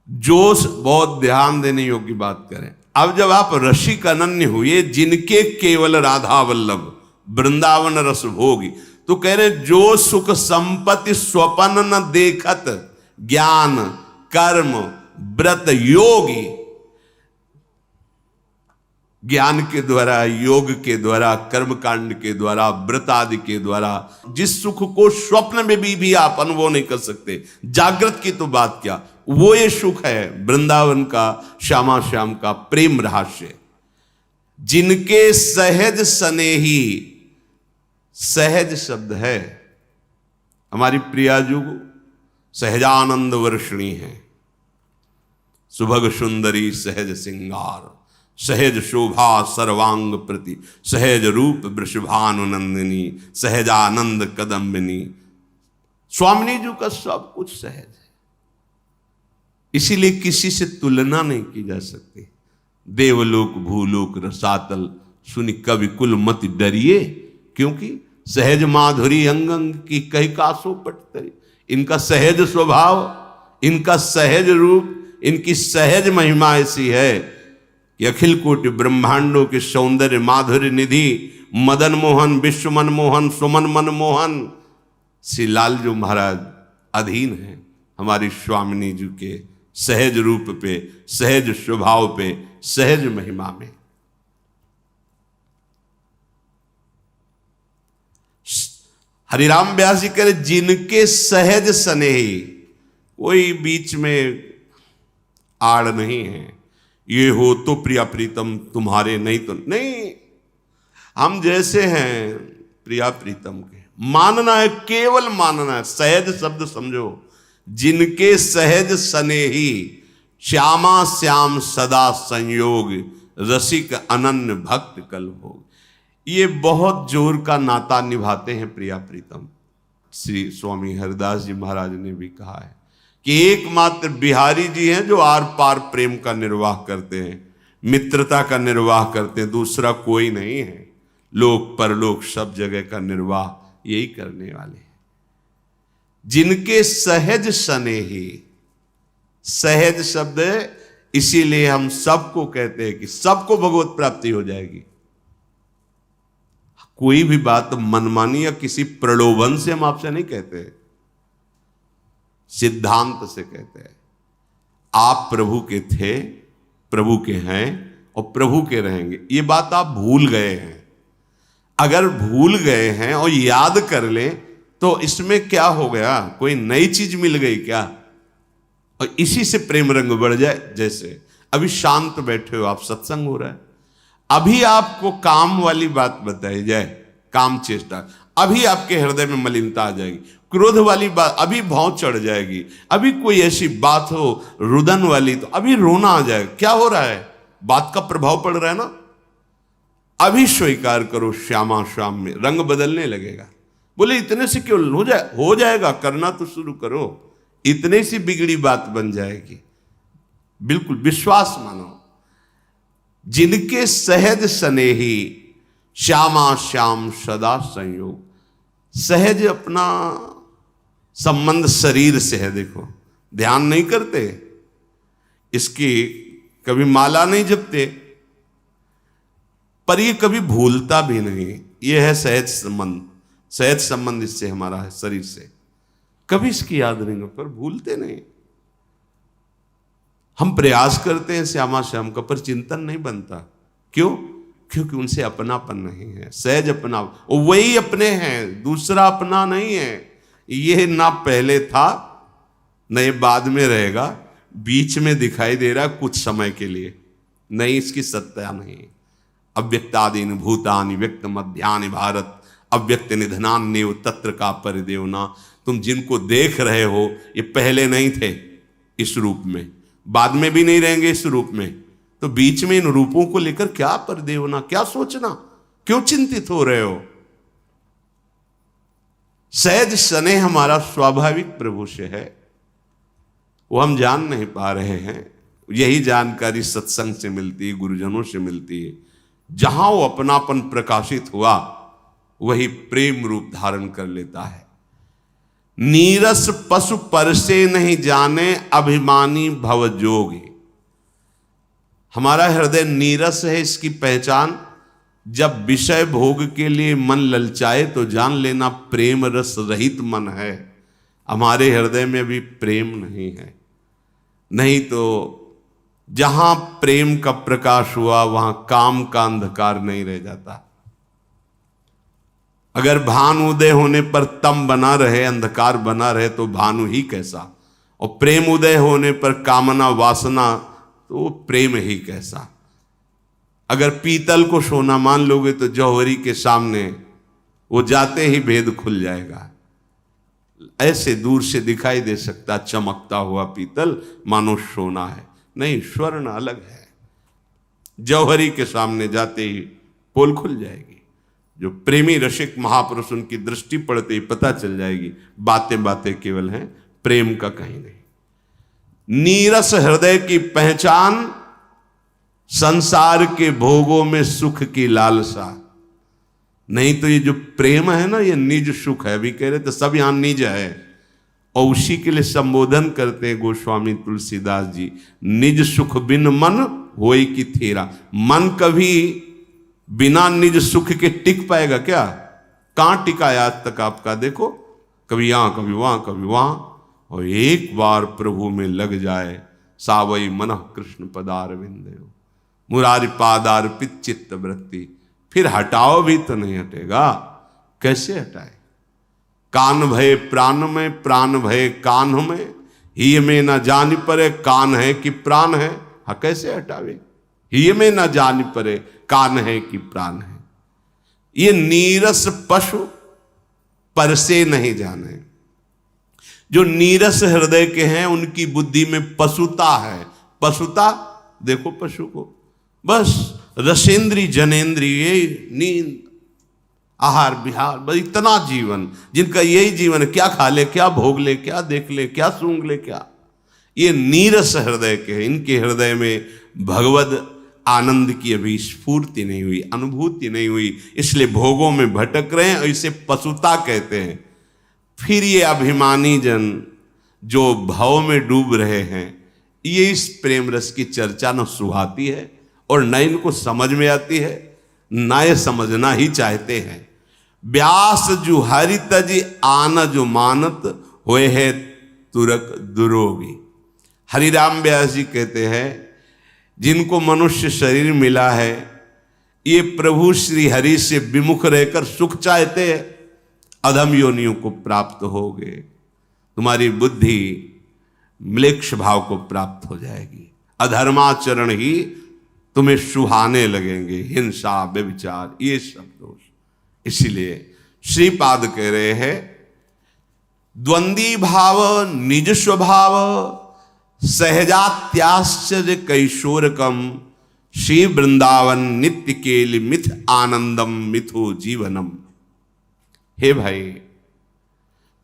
जोश, बहुत ध्यान देने योग्य बात करें। अब जब आप रसिक अनन्य हुए, जिनके केवल राधा वल्लभ वृंदावन रस भोगी, तो कह रहे जो सुख संपत्ति स्वपन न देखत, ज्ञान कर्म व्रत योगी। ज्ञान के द्वारा, योग के द्वारा, कर्म कांड के द्वारा, व्रत आदि के द्वारा जिस सुख को स्वप्न में भी आप अनुभव नहीं कर सकते, जागृत की तो बात क्या, वो ये सुख है वृंदावन का, श्यामा श्याम का प्रेम रहस्य। जिनके सहज स्नेही, सहज शब्द है, हमारी प्रियाजू सहजानंद वर्षिणी है। सुभग सुंदरी सहज सिंगार, सहज शोभा सर्वांग प्रति, सहज रूप वृषभानुनंदिनी, सहजानंद कदम्बिनी। स्वामिनी जी का सब कुछ सहज है, इसीलिए किसी से तुलना नहीं की जा सकती। देवलोक भूलोक रसातल सुनि कवि कुल मत डरिए, क्योंकि सहज माधुरी अंग अंग की कही कासो पटतरी। इनका सहज स्वभाव, इनका सहज रूप, इनकी सहज महिमा ऐसी है कि अखिल कोटि ब्रह्मांडों के सौंदर्य माधुर्य निधि, मदन मोहन, विश्व मनमोहन, सुमन मनमोहन श्री लालजू महाराज अधीन है हमारी स्वामिनी जी के सहज रूप पे, सहज स्वभाव पे, सहज महिमा में। हरिराम व्यास जी कह रहे जिनके सहज स्नेही, कोई बीच में आड़ नहीं है। ये हो तो प्रिया प्रीतम तुम्हारे, नहीं तो नहीं। हम जैसे हैं प्रिया प्रीतम के, मानना है, केवल मानना है। सहज शब्द समझो, जिनके सहज स्नेही, श्यामा श्याम सदा संयोग, रसिक अनन्य भक्त कल भोग। ये बहुत जोर का नाता निभाते हैं प्रिया प्रीतम। श्री स्वामी हरिदास जी महाराज ने भी कहा है कि एकमात्र बिहारी जी हैं जो आर पार प्रेम का निर्वाह करते हैं, मित्रता का निर्वाह करते हैं, दूसरा कोई नहीं है। लोक परलोक सब जगह का निर्वाह यही करने वाले हैं। जिनके सहज स्नेही, सहज शब्द है, इसीलिए हम सबको कहते हैं कि सबको भगवत प्राप्ति हो जाएगी। कोई भी बात मनमानी या किसी प्रलोभन से हम आपसे नहीं कहते, सिद्धांत से कहते हैं। आप प्रभु के थे, प्रभु के हैं और प्रभु के रहेंगे, ये बात आप भूल गए हैं। अगर भूल गए हैं और याद कर लें तो इसमें क्या हो गया, कोई नई चीज मिल गई क्या? और इसी से प्रेम रंग बढ़ जाए। जैसे अभी शांत बैठे हो आप, सत्संग हो रहा है, अभी आपको काम वाली बात बताई जाए, काम चेष्टा, अभी आपके हृदय में मलिनता आ जाएगी, क्रोध वाली बात अभी भाव चढ़ जाएगी, अभी कोई ऐसी बात हो रुदन वाली तो अभी रोना आ जाएगा। क्या हो रहा है? बात का प्रभाव पड़ रहा है ना। अभी स्वीकार करो, श्यामा श्याम में रंग बदलने लगेगा। बोले इतने से क्यों हो जाएगा, करना तो शुरू करो, इतने से बिगड़ी बात बन जाएगी। बिल्कुल विश्वास मानो। जिनके सहज स्नेही श्यामा श्याम सदा संयोग, सहज अपना संबंध शरीर से है। देखो ध्यान नहीं करते, इसकी कभी माला नहीं जपते, पर ये कभी भूलता भी नहीं। ये है सहज संबंध। सहज संबंध इससे हमारा है, शरीर से। कभी इसकी याद नहीं, पर भूलते नहीं। हम प्रयास करते हैं श्यामा श्याम का, पर चिंतन नहीं बनता। क्यों? क्योंकि उनसे अपनापन नहीं है। सहज अपना, वही अपने हैं, दूसरा अपना नहीं है। ये ना पहले था न ये बाद में रहेगा, बीच में दिखाई दे रहा है कुछ समय के लिए, नहीं इसकी सत्ता नहीं। अव्यक्तादीन भूतानि व्यक्त मध्यानि भारत अव्यक्त निधनान्यव तत्र का परिदेवना। तुम जिनको देख रहे हो ये पहले नहीं थे इस रूप में, बाद में भी नहीं रहेंगे इस रूप में। तो बीच में इन रूपों को लेकर क्या परिदेवना, क्या सोचना, क्यों चिंतित हो रहे हो? सहज स्नेह हमारा स्वाभाविक प्रभु से है, वो हम जान नहीं पा रहे हैं। यही जानकारी सत्संग से मिलती है, गुरुजनों से मिलती है। जहां वो अपनापन प्रकाशित हुआ वही प्रेम रूप धारण कर लेता है। नीरस पशु परसे नहीं जाने अभिमानी भवजोगी। हमारा हृदय नीरस है, इसकी पहचान जब विषय भोग के लिए मन ललचाए तो जान लेना प्रेम रस रहित मन है। हमारे हृदय में भी प्रेम नहीं है। नहीं तो जहां प्रेम का प्रकाश हुआ वहां काम का अंधकार नहीं रह जाता। अगर भानु उदय होने पर तम बना रहे, अंधकार बना रहे, तो भानु ही कैसा, और प्रेम उदय होने पर कामना वासना, तो प्रेम ही कैसा। अगर पीतल को सोना मान लोगे तो जौहरी के सामने वो जाते ही भेद खुल जाएगा। ऐसे दूर से दिखाई दे सकता चमकता हुआ पीतल मानो सोना है, नहीं स्वर्ण अलग है। जौहरी के सामने जाते ही पोल खुल जाएगी। जो प्रेमी रसिक महापुरुष, उनकी दृष्टि पड़ते ही पता चल जाएगी बातें बातें केवल हैं, प्रेम का कहीं नहीं। नीरस हृदय की पहचान संसार के भोगों में सुख की लालसा। नहीं तो ये जो प्रेम है ना, ये निज सुख है। अभी कह रहे तो सब यहां निज है, और उसी के लिए संबोधन करते हैं गोस्वामी तुलसीदास जी, निज सुख बिन मन होई की थेरा। मन कभी बिना निज सुख के टिक पाएगा क्या? कहां टिका है आज तक आपका? देखो कभी यहां कभी वहां कभी वहां। और एक बार प्रभु में लग जाए, सावई मन कृष्ण पदार विंदेव मुरारी पादार्पित चित्त वृत्ति, फिर हटाओ भी तो नहीं हटेगा। कैसे हटाए? कान भय प्राण में, प्राण भय कान में, ही में न जान परे कान है कि प्राण है। हाँ कैसे हटावे? ही में न जान परे कान है कि प्राण है। ये नीरस पशु परसे नहीं जाने। जो नीरस हृदय के हैं उनकी बुद्धि में पशुता है। पशुता देखो पशु को बस रसेंद्री जनेन्द्रिय नींद आहार विहार, बस इतना जीवन, जिनका यही जीवन है, क्या खा ले, क्या भोग ले, क्या देख ले, क्या सूंघ ले, क्या। ये नीरस हृदय के हैं। इनके हृदय में भगवद आनंद की अभी स्फूर्ति नहीं हुई, अनुभूति नहीं हुई, इसलिए भोगों में भटक रहे हैं और इसे पशुता कहते हैं। फिर ये अभिमानी जन जो भाव में डूब रहे हैं, ये इस प्रेम रस की चर्चा न सुहाती है और न इनको समझ में आती है, न ये समझना ही चाहते हैं। व्यास जो हरित जी आन जो मानत होए है तुरक दुरोगी। हरिराम व्यास जी कहते हैं, जिनको मनुष्य शरीर मिला है, ये प्रभु श्री हरि से विमुख रहकर सुख चाहते हैं, अधम योनियों को प्राप्त होगे। तुम्हारी बुद्धि म्लेच्छ भाव को प्राप्त हो जाएगी। अधर्माचरण ही तुम्हें सुहाने लगेंगे, हिंसा व्यभिचार ये सब दोष। इसीलिए श्रीपाद कह रहे हैं, द्वंद्वी भाव निज स्वभाव सहजात्याश्चर्य कैशोरकम श्री वृंदावन नित्य केलि मिथ आनंदम मिथो जीवनम। हे भाई,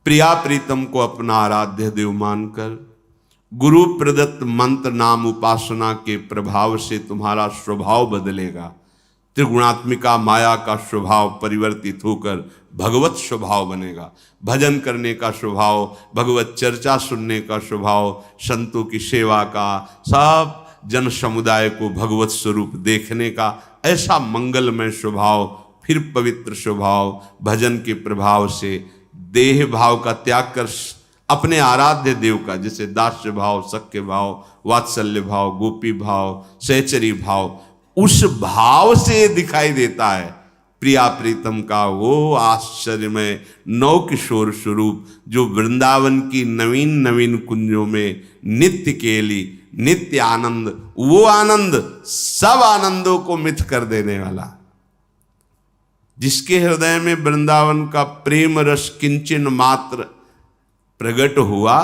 प्रिया प्रीतम को अपना आराध्य देव मानकर गुरु प्रदत्त मंत्र नाम उपासना के प्रभाव से तुम्हारा स्वभाव बदलेगा। त्रिगुणात्मिका माया का स्वभाव परिवर्तित होकर भगवत स्वभाव बनेगा। भजन करने का स्वभाव, भगवत चर्चा सुनने का स्वभाव, संतों की सेवा का, सब जन समुदाय को भगवत स्वरूप देखने का ऐसा मंगलमय स्वभाव, फिर पवित्र स्वभाव, भजन के प्रभाव से देह भाव का त्याग कर अपने आराध्य देव का, जैसे दास्य भाव, सख्य भाव, वात्सल्य भाव, गोपी भाव, सहचरी भाव, उस भाव से दिखाई देता है प्रिया प्रीतम का वो आश्चर्यमय नौ किशोर स्वरूप जो वृंदावन की नवीन नवीन कुंजों में नित्य केली, नित्य आनंद, वो आनंद सब आनंदों को मिथ कर देने वाला, जिसके हृदय में वृंदावन का प्रेम रस किंचन मात्र प्रकट हुआ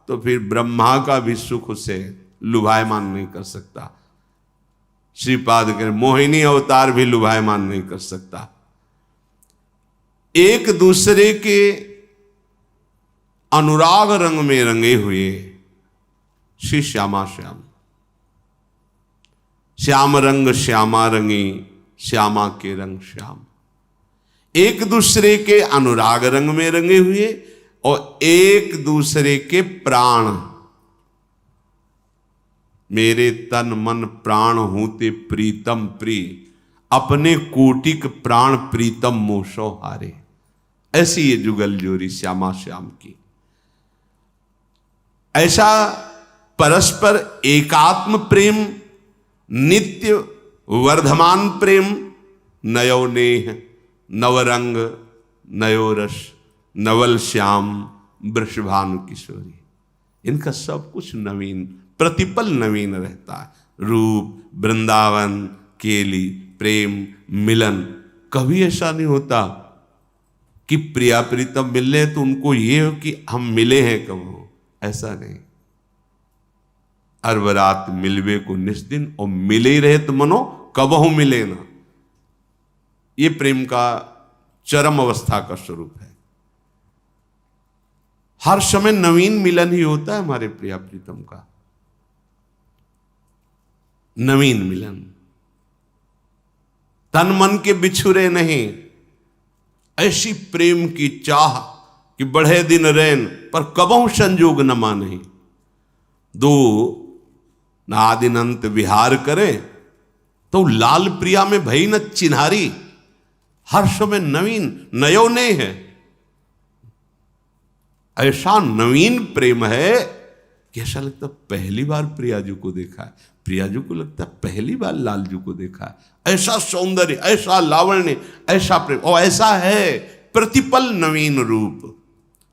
तो फिर ब्रह्मा का भी सुख उसे लुभायमान नहीं कर सकता। श्रीपाद के मोहिनी अवतार भी लुभायमान नहीं कर सकता। एक दूसरे के अनुराग रंग में रंगे हुए श्री श्यामा श्याम, श्याम रंग श्यामा रंगी, श्यामा के रंग श्याम, एक दूसरे के अनुराग रंग में रंगे हुए और एक दूसरे के प्राण, मेरे तन मन प्राण होते प्रीतम प्रिय, अपने कोटिक प्राण प्रीतम मोशो हारे। ऐसी ये जुगल जोरी श्यामा श्याम की। ऐसा परस्पर एकात्म प्रेम, नित्य वर्धमान प्रेम, नयो नेह, नवरंग, नयो रस, नवल श्याम, वृषभानु किशोरी, इनका सब कुछ नवीन, प्रतिपल नवीन रहता है। रूप, वृंदावन, केली, प्रेम, मिलन, कभी ऐसा नहीं होता कि प्रिया प्रीतम मिलने तो उनको ये हो कि हम मिले हैं कब, ऐसा नहीं। अरबरात मिलवे को निस्दिन और मिले ही रहे तो मनो कबहू मिले ना, ये प्रेम का चरम अवस्था का स्वरूप है। हर समय नवीन मिलन ही होता है हमारे प्रिया प्रीतम का, नवीन मिलन, तन मन के बिछुरे नहीं। ऐसी प्रेम की चाह कि बढ़े दिन रैन पर कबहू संजोग न माने, दो न आदिनंत विहार करे तो लाल प्रिया में भई न चिन्हारी। हर समय नवीन, नयो ने है, ऐसा नवीन प्रेम है कि ऐसा लगता पहली बार प्रियाजू को देखा है, प्रियाजू को लगता पहली बार लालजू को देखा है। ऐसा सौंदर्य, ऐसा लावण्य, ऐसा प्रेम, और ऐसा है प्रतिपल नवीन रूप,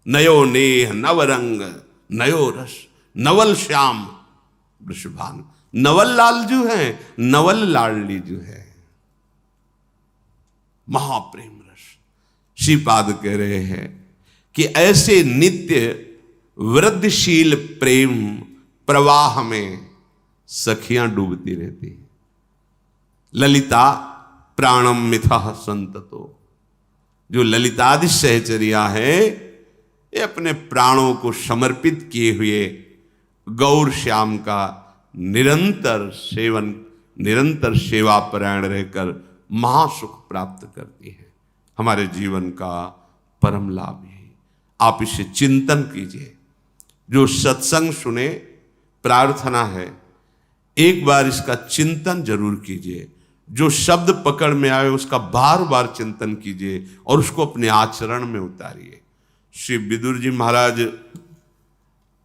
नयो नेह, नवरंग, नयो रस, नवल श्याम, वृषभानु, नवल लालजू है, नवल लाडली जो है, महाप्रेम रस। श्रीपाद कह रहे हैं कि ऐसे नित्य वृद्धिशील प्रेम प्रवाह में सखियां डूबती रहती हैं। ललिता प्राणम मिथः संततो, जो ललितादि सहचर्या है ये अपने प्राणों को समर्पित किए हुए गौर श्याम का निरंतर सेवन, निरंतर सेवा परायण रहकर महासुख प्राप्त करती है। हमारे जीवन का परम लाभ है। आप इसे चिंतन कीजिए। जो सत्संग सुने, प्रार्थना है एक बार इसका चिंतन जरूर कीजिए। जो शब्द पकड़ में आए उसका बार बार चिंतन कीजिए और उसको अपने आचरण में उतारिए। श्री विदुर जी महाराज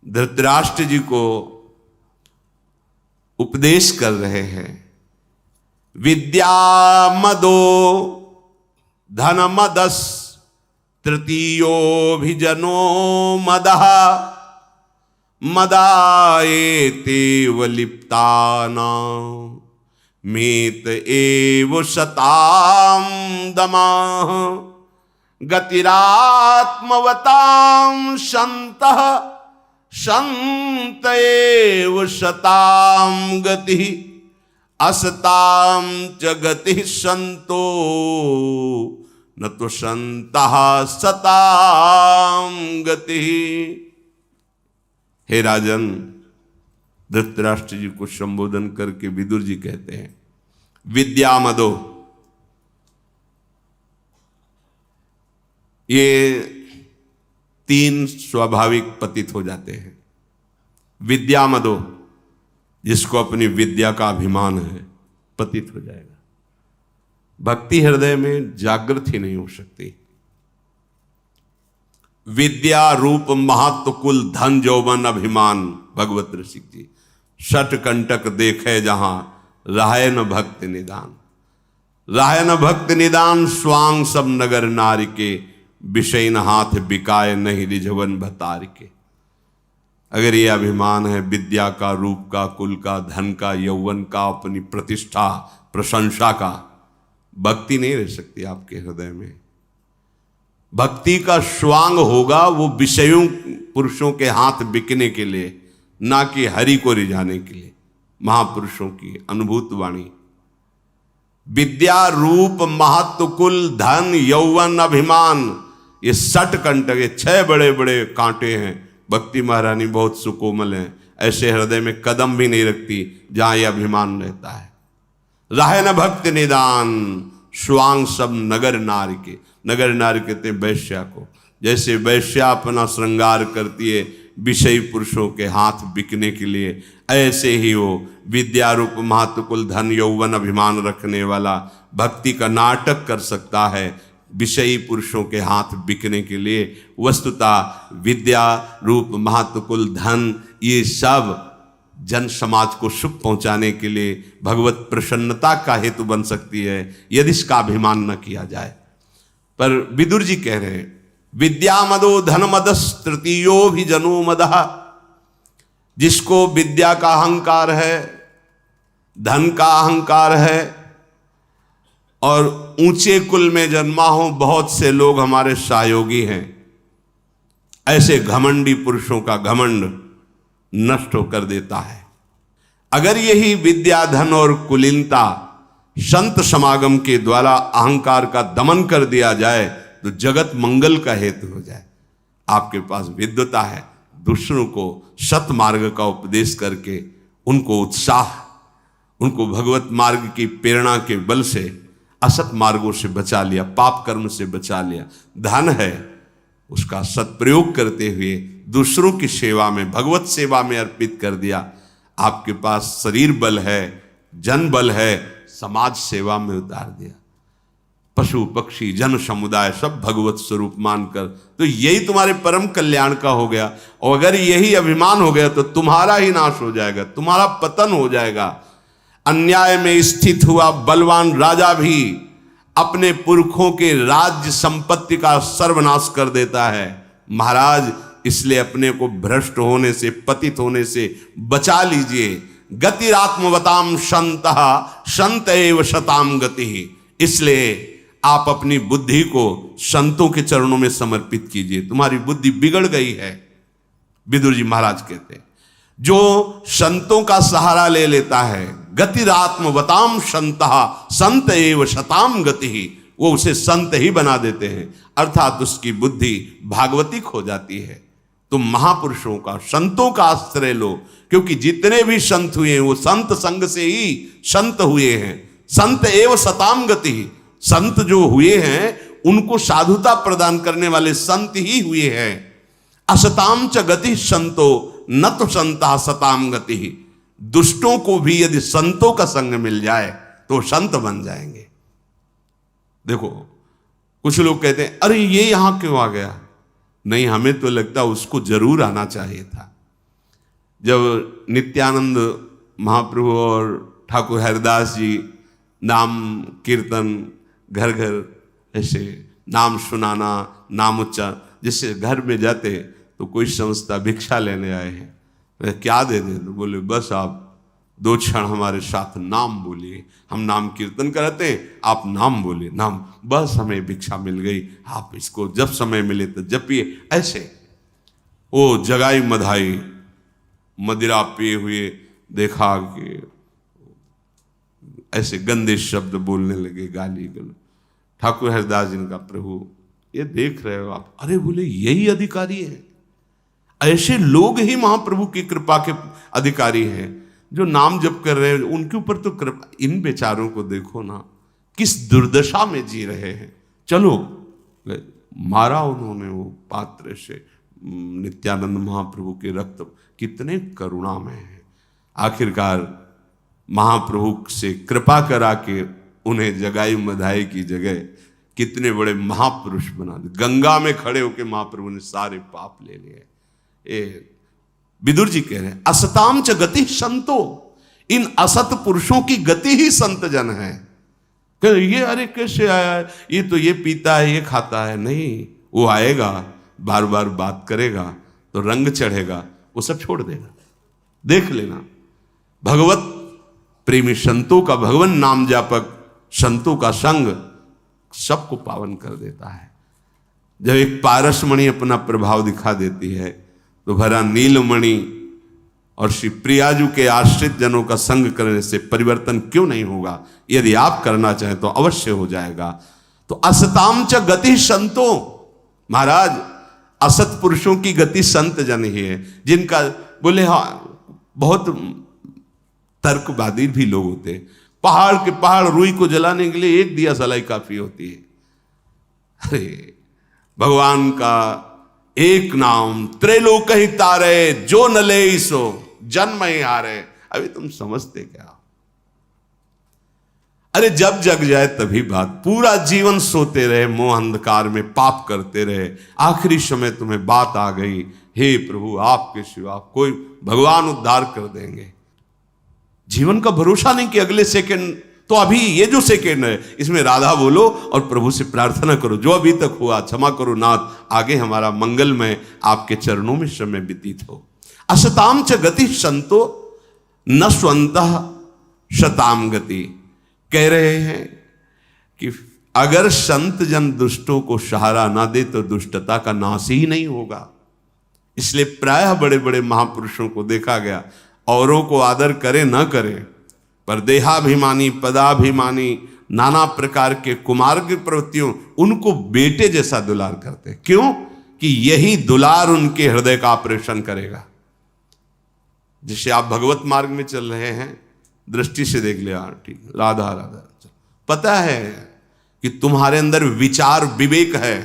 धृतराष्ट्र जी को उपदेश कर रहे हैं। विद्या मदो धन मदस तृतीयोभिजनो मदः मदाएते वलिप्ताना मेत एव शताम दमाः गतिरात्मवतां शन्तः संत एव सतां गति असतां च गति संतो न तो संतः सतां गति। हे राजन, धृतराष्ट्र जी को संबोधन करके विदुर जी कहते हैं, विद्या मदो, ये तीन स्वाभाविक पतित हो जाते हैं। विद्या मदो, जिसको अपनी विद्या का अभिमान है, पतित हो जाएगा। भक्ति हृदय में जागृत ही नहीं हो सकती। विद्या रूप महत्व कुल धन जौवन अभिमान, भगवत ऋषि जी। शठ कंटक देखे जहां राय न भक्त निदान, राय न भक्त निदान स्वांग सब नगर नारी के विषय न हाथ बिकाए नहीं रिझवन भतार के। अगर ये अभिमान है विद्या का, रूप का, कुल का, धन का, यौवन का, अपनी प्रतिष्ठा प्रशंसा का, भक्ति नहीं रह सकती आपके हृदय में। भक्ति का स्वांग होगा वो विषयों पुरुषों के हाथ बिकने के लिए, ना कि हरि को रिझाने के लिए। महापुरुषों की अनुभूत वाणी। विद्या रूप महत्व कुल धन यौवन अभिमान, ये 60 कंटक, ये 6 बड़े बड़े कांटे हैं। भक्ति महारानी बहुत सुकोमल हैं, ऐसे हृदय में कदम भी नहीं रखती जहां यह अभिमान रहता है। राह न भक्त निदान स्वांग सब नगर नारी के। नगर नारी कहते हैं वैश्या को। जैसे वैश्या अपना श्रृंगार करती है विषयी पुरुषों के हाथ बिकने के लिए, ऐसे ही वो विद्या रूप महत्व कुल धन यौवन अभिमान रखने वाला भक्ति का नाटक कर सकता है विषयी पुरुषों के हाथ बिकने के लिए। वस्तुतः विद्या रूप महत्व कुल धन ये सब जन समाज को सुख पहुंचाने के लिए भगवत प्रसन्नता का हेतु बन सकती है यदि इसका अभिमान न किया जाए। पर विदुर जी कह रहे हैं, विद्या मदो धन मदस तृतीयो भी जनो मदः। जिसको विद्या का अहंकार है, धन का अहंकार है और ऊंचे कुल में जन्मा हो, बहुत से लोग हमारे सहयोगी हैं, ऐसे घमंडी पुरुषों का घमंड नष्ट होकर देता है। अगर यही विद्या धन और कुलीनता संत समागम के द्वारा अहंकार का दमन कर दिया जाए तो जगत मंगल का हेतु हो जाए। आपके पास विद्वता है, दूसरों को सत मार्ग का उपदेश करके उनको उत्साह, उनको भगवत मार्ग की प्रेरणा के बल से असत मार्गों से बचा लिया, पाप कर्म से बचा लिया। धन है, उसका सत्प्रयोग करते हुए दूसरों की सेवा में, भगवत सेवा में अर्पित कर दिया। आपके पास शरीर बल है, जन बल है, समाज सेवा में उतार दिया। पशु पक्षी जन समुदाय सब भगवत स्वरूप मानकर, तो यही तुम्हारे परम कल्याण का हो गया। और अगर यही अभिमान हो गया तो तुम्हारा ही नाश हो जाएगा, तुम्हारा पतन हो जाएगा। अन्याय में स्थित हुआ बलवान राजा भी अपने पुरखों के राज्य संपत्ति का सर्वनाश कर देता है। महाराज, इसलिए अपने को भ्रष्ट होने से, पतित होने से बचा लीजिए। गतिरात्मवताम संतः संत एव शताम गति। इसलिए आप अपनी बुद्धि को संतों के चरणों में समर्पित कीजिए। तुम्हारी बुद्धि बिगड़ गई है। विदुर जी महाराज कहते हैं, जो संतों का सहारा ले लेता है, गतिरात्मवताम संतः संत एव शताम गति, वो उसे संत ही बना देते हैं, अर्थात उसकी बुद्धि भागवतिक हो जाती है। तुम महापुरुषों का, संतों का आश्रय लो, क्योंकि जितने भी संत हुए हैं वो संत संग से ही संत हुए हैं। संत एव शताम गति, संत जो हुए हैं उनको साधुता प्रदान करने वाले संत ही हुए हैं। असताम च गति संतो न तो संता सताम गति। दुष्टों को भी यदि संतों का संग मिल जाए तो संत बन जाएंगे। देखो, कुछ लोग कहते हैं अरे ये यहां क्यों आ गया। नहीं, हमें तो लगता उसको जरूर आना चाहिए था। जब नित्यानंद महाप्रभु और ठाकुर हरिदास जी नाम कीर्तन, घर घर ऐसे नाम सुनाना, नाम उच्चारण, जिससे घर में जाते तो कोई समझता भिक्षा लेने आए हैं, क्या दे दें, तो बोले बस आप 2 क्षण हमारे साथ नाम बोलिए। हम नाम कीर्तन करते हैं, आप नाम बोलिए, नाम, बस हमें भिक्षा मिल गई। आप इसको जब समय मिले तो जपिए। ऐसे वो जगाई मधाई मदिरा पिए हुए देखा कि ऐसे गंदे शब्द बोलने लगे, गाली गल। ठाकुर हरिदास जी का, प्रभु ये देख रहे हो आप? अरे बोले यही अधिकारी है, ऐसे लोग ही महाप्रभु की कृपा के अधिकारी हैं जो नाम जप कर रहे हैं। उनके ऊपर तो कृपा, इन बेचारों को देखो ना किस दुर्दशा में जी रहे हैं। चलो, मारा उन्होंने वो पात्र से नित्यानंद महाप्रभु के रक्त, कितने करुणामय है। आखिरकार महाप्रभु से कृपा करा के उन्हें जगाई मधाई की जगह कितने बड़े महापुरुष बना दे। गंगा में खड़े होकर महाप्रभु ने सारे पाप ले लिए। विदुर जी कह रहे हैं असताम च गति संतो, इन असत पुरुषों की गति ही संत जन है। ये अरे कैसे आया है, ये तो ये पीता है, ये खाता है। नहीं, वो आएगा, बार बार बात करेगा तो रंग चढ़ेगा, वो सब छोड़ देगा। देख लेना, भगवत प्रेमी संतों का, भगवान नाम जापक संतों का संग सबको पावन कर देता है। जब एक पारसमणि अपना प्रभाव दिखा देती है तो भरा नीलमणि और श्री प्रियाजू के आश्रित जनों का संग करने से परिवर्तन क्यों नहीं होगा? यदि आप करना चाहें तो अवश्य हो जाएगा। तो असताम च गति संतो, महाराज असत पुरुषों की गति संत जन ही है, जिनका बोले हाँ बहुत तर्कवादी भी लोग होते हैं। पहाड़ के पहाड़ रुई को जलाने के लिए एक दिया सलाई काफी होती है। अरे भगवान का एक नाम त्रैलोक ही तारे, जो न ले सो जन्म ही हारे। अभी तुम समझते क्या? अरे जब जग जाए तभी बात। पूरा जीवन सोते रहे, मोह अंधकार में पाप करते रहे, आखिरी समय तुम्हें बात आ गई, हे प्रभु आपके सिवा कोई, भगवान उद्धार कर देंगे। जीवन का भरोसा नहीं कि अगले सेकंड, तो अभी ये जो सेकंड है इसमें राधा बोलो और प्रभु से प्रार्थना करो, जो अभी तक हुआ क्षमा करो नाथ, आगे हमारा मंगलमय आपके चरणों में समय व्यतीत हो। असताम च गति संतो न स्वंतः शताम गति। कह रहे हैं कि अगर संत जन दुष्टों को सहारा ना दे तो दुष्टता का नाश ही नहीं होगा। इसलिए प्रायः बड़े बड़े महापुरुषों को देखा गया, औरों को आदर करे न करे, पर देहाभिमानी, पदाभिमानी, नाना प्रकार के कुमार्ग प्रवृत्तियों, उनको बेटे जैसा दुलार करते। क्यों? कि यही दुलार उनके हृदय का ऑपरेशन करेगा। जैसे आप भगवत मार्ग में चल रहे हैं, दृष्टि से देख लिया, ठीक, राधा राधा, पता है कि तुम्हारे अंदर विचार विवेक है,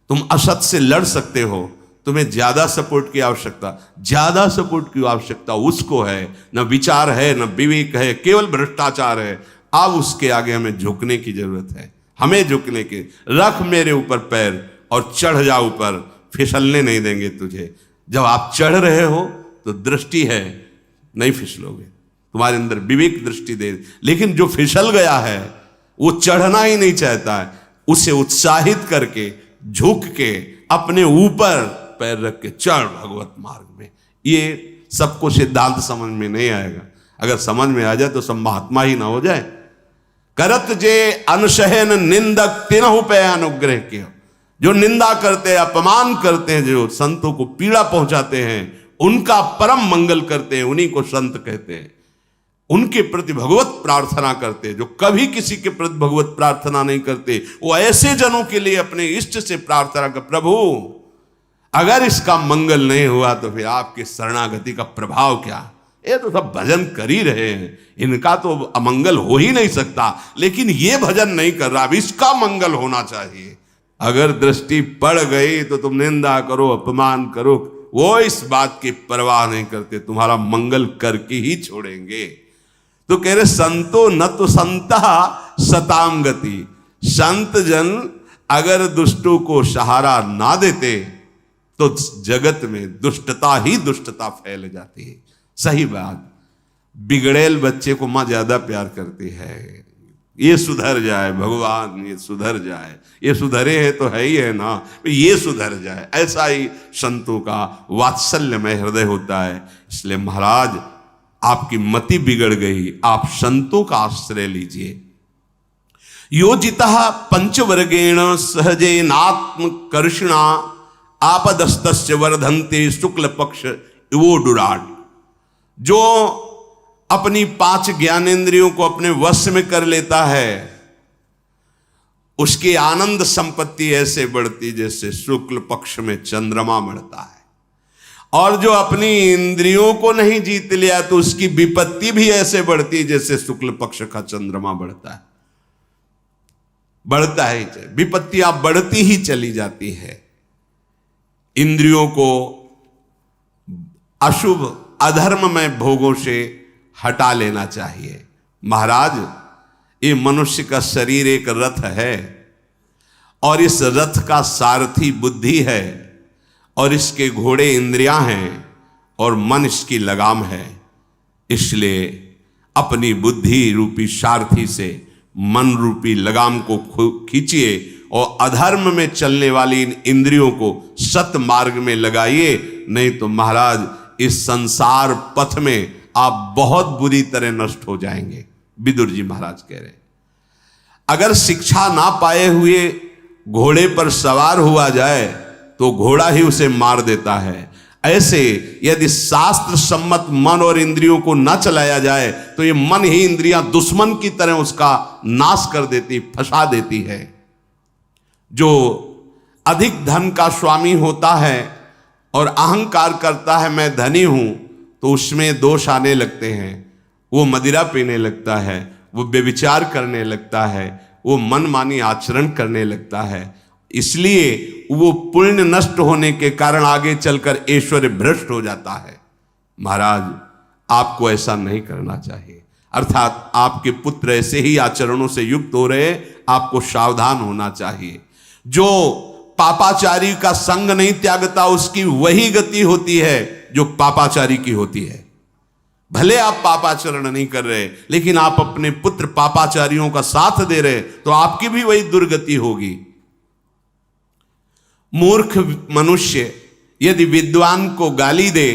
तुम असत से लड़ सकते हो, तुम्हें ज्यादा सपोर्ट की आवश्यकता, ज्यादा सपोर्ट की आवश्यकता उसको है, न विचार है न विवेक है, केवल भ्रष्टाचार है। अब उसके आगे हमें झुकने की जरूरत है, हमें झुकने की। रख मेरे ऊपर पैर और चढ़ जा ऊपर, फिसलने नहीं देंगे तुझे। जब आप चढ़ रहे हो तो दृष्टि है, नहीं फिसलोगे, तुम्हारे अंदर विवेक दृष्टि दे। लेकिन जो फिसल गया है वो चढ़ना ही नहीं चाहता है, उसे उत्साहित करके झुक के अपने ऊपर पैर रख के चढ़ भगवत मार्ग में। ये सबको सिद्धांत समझ में नहीं आएगा, अगर समझ में आ जाए तो सब महात्मा ही ना हो जाए। करत जे अनशहन निंदक तिनहु पे अनुग्रह किया। जो निंदा करते हैं, अपमान करते हैं, जो संतों को पीड़ा पहुंचाते हैं, उनका परम मंगल करते हैं, उन्हीं को संत कहते हैं। उनके प्रति भगवत प्रार्थना करते, जो कभी किसी के प्रति भगवत प्रार्थना नहीं करते, वो ऐसे जनों के लिए अपने इष्ट से प्रार्थना कर, प्रभु अगर इसका मंगल नहीं हुआ तो फिर आपके शरणागति का प्रभाव क्या? ये तो सब भजन कर ही रहे हैं, इनका तो अमंगल हो ही नहीं सकता, लेकिन ये भजन नहीं कर रहा, अब इसका मंगल होना चाहिए। अगर दृष्टि पड़ गई तो तुम निंदा करो, अपमान करो, वो इस बात की परवाह नहीं करते, तुम्हारा मंगल करके ही छोड़ेंगे। तो कह रहे संतो न तो संता सताम गति। संत जन अगर दुष्टों को सहारा ना देते तो जगत में दुष्टता ही दुष्टता फैल जाती है। सही बात, बिगड़ेल बच्चे को माँ ज्यादा प्यार करती है, ये सुधर जाए भगवान, ये सुधर जाए, ये सुधरे है तो है ही है ना, ये सुधर जाए, ऐसा ही संतों का वात्सल्यमय हृदय होता है। इसलिए महाराज आपकी मति बिगड़ गई, आप संतों का आश्रय लीजिए। योजितः पंचवर्गेण सहजेनात्म कर्षिणा आपदस्तस्य वर्धन्ते शुक्ल पक्ष इवोडुराट। जो अपनी 5 ज्ञानेंद्रियों को अपने वश में कर लेता है, उसकी आनंद संपत्ति ऐसे बढ़ती जैसे शुक्ल पक्ष में चंद्रमा बढ़ता है। और जो अपनी इंद्रियों को नहीं जीत लिया तो उसकी विपत्ति भी ऐसे बढ़ती जैसे शुक्ल पक्ष का चंद्रमा बढ़ता है। बढ़ता है, विपत्तियां बढ़ती ही चली जाती है। इंद्रियों को अशुभ अधर्ममय भोगों से हटा लेना चाहिए। महाराज, ये मनुष्य का शरीर एक रथ है और इस रथ का सारथी बुद्धि है और इसके घोड़े इंद्रियां हैं और मन इसकी लगाम है। इसलिए अपनी बुद्धि रूपी सारथी से मन रूपी लगाम को खींचिए और अधर्म में चलने वाली इन इंद्रियों को सत मार्ग में लगाइए। नहीं तो महाराज, इस संसार पथ में आप बहुत बुरी तरह नष्ट हो जाएंगे। विदुर जी महाराज कह रहे, अगर शिक्षा ना पाए हुए घोड़े पर सवार हुआ जाए तो घोड़ा ही उसे मार देता है। ऐसे यदि शास्त्र सम्मत मन और इंद्रियों को न चलाया जाए तो ये मन ही इंद्रियां दुश्मन की तरह उसका नाश कर देती, फंसा देती है। जो अधिक धन का स्वामी होता है और अहंकार करता है मैं धनी हूं, तो उसमें दोष आने लगते हैं। वो मदिरा पीने लगता है, वो व्यभिचार करने लगता है, वो मनमानी आचरण करने लगता है। इसलिए वो पुण्य नष्ट होने के कारण आगे चलकर ऐश्वर्य भ्रष्ट हो जाता है। महाराज, आपको ऐसा नहीं करना चाहिए। अर्थात आपके पुत्र ऐसे ही आचरणों से युक्त हो रहे, आपको सावधान होना चाहिए। जो पापाचारी का संग नहीं त्यागता उसकी वही गति होती है जो पापाचारी की होती है। भले आप पापाचरण नहीं कर रहे, लेकिन आप अपने पुत्र पापाचारियों का साथ दे रहे, तो आपकी भी वही दुर्गति होगी। मूर्ख मनुष्य यदि विद्वान को गाली दे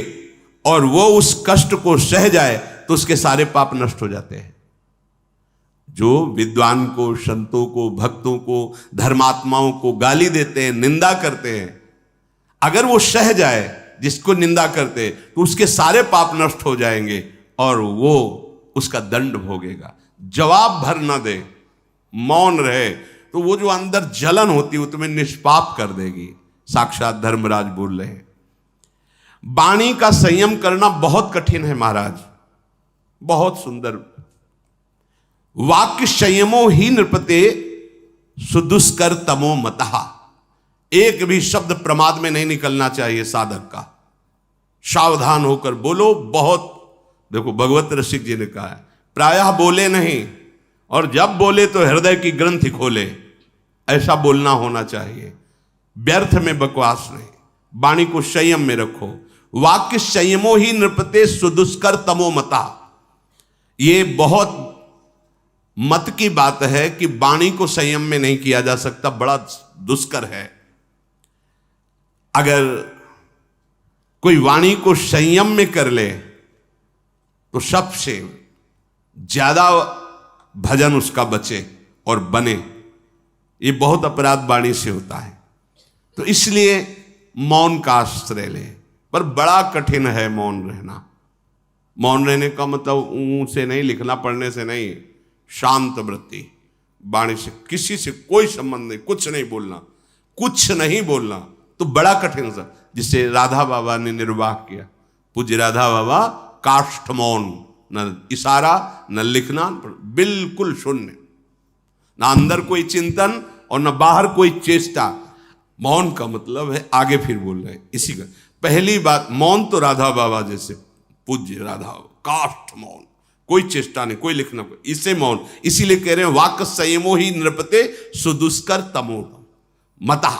और वो उस कष्ट को सह जाए तो उसके सारे पाप नष्ट हो जाते हैं। जो विद्वान को, संतों को, भक्तों को, धर्मात्माओं को गाली देते हैं, निंदा करते हैं, अगर वो सह जाए जिसको निंदा करते, तो उसके सारे पाप नष्ट हो जाएंगे और वो उसका दंड भोगेगा। जवाब भर न दे, मौन रहे, तो वो जो अंदर जलन होती है वो तुम्हें निष्पाप कर देगी। साक्षात धर्मराज बोल रहे हैं। वाणी का संयम करना बहुत कठिन है महाराज, बहुत सुंदर। वाक्य संयमो ही नृपते सुदुष्कर तमो मतः। एक भी शब्द प्रमाद में नहीं निकलना चाहिए साधक का। सावधान होकर बोलो। बहुत देखो, भगवत रसिक जी ने कहा है, प्रायः बोले नहीं, और जब बोले तो हृदय की ग्रंथि खोले। ऐसा बोलना होना चाहिए, व्यर्थ में बकवास नहीं। वाणी को संयम में रखो। वाक्य संयमो ही नृपते सुदुष्कर तमो मता। ये बहुत मत की बात है कि वाणी को संयम में नहीं किया जा सकता, बड़ा दुष्कर है। अगर कोई वाणी को संयम में कर ले तो सबसे ज्यादा भजन उसका बचे और बने। ये बहुत अपराध वाणी से होता है, तो इसलिए मौन का आश्रय ले। पर बड़ा कठिन है मौन रहना। मौन रहने का मतलब ऊं से नहीं, लिखना पढ़ने से नहीं, शांत वृत्ति, वाणी से किसी से कोई संबंध नहीं, कुछ नहीं बोलना, कुछ नहीं बोलना, तो बड़ा कठिन सा। जिसे राधा बाबा ने निर्वाह किया, पूज्य राधा बाबा, काष्ठ मौन, न इशारा न लिखना, बिल्कुल शून्य, ना अंदर कोई चिंतन और न बाहर कोई चेष्टा। मौन का मतलब है, आगे फिर बोल रहे हैं इसी का। पहली बात, मौन तो राधा बाबा जैसे पूज्य राधा, काष्ठ मौन, कोई चेष्टा नहीं, कोई लिखना, इसे मौन। इसीलिए कह रहे हैं वाक् संयमो ही नृपते सुदुष्कर तमो मतः।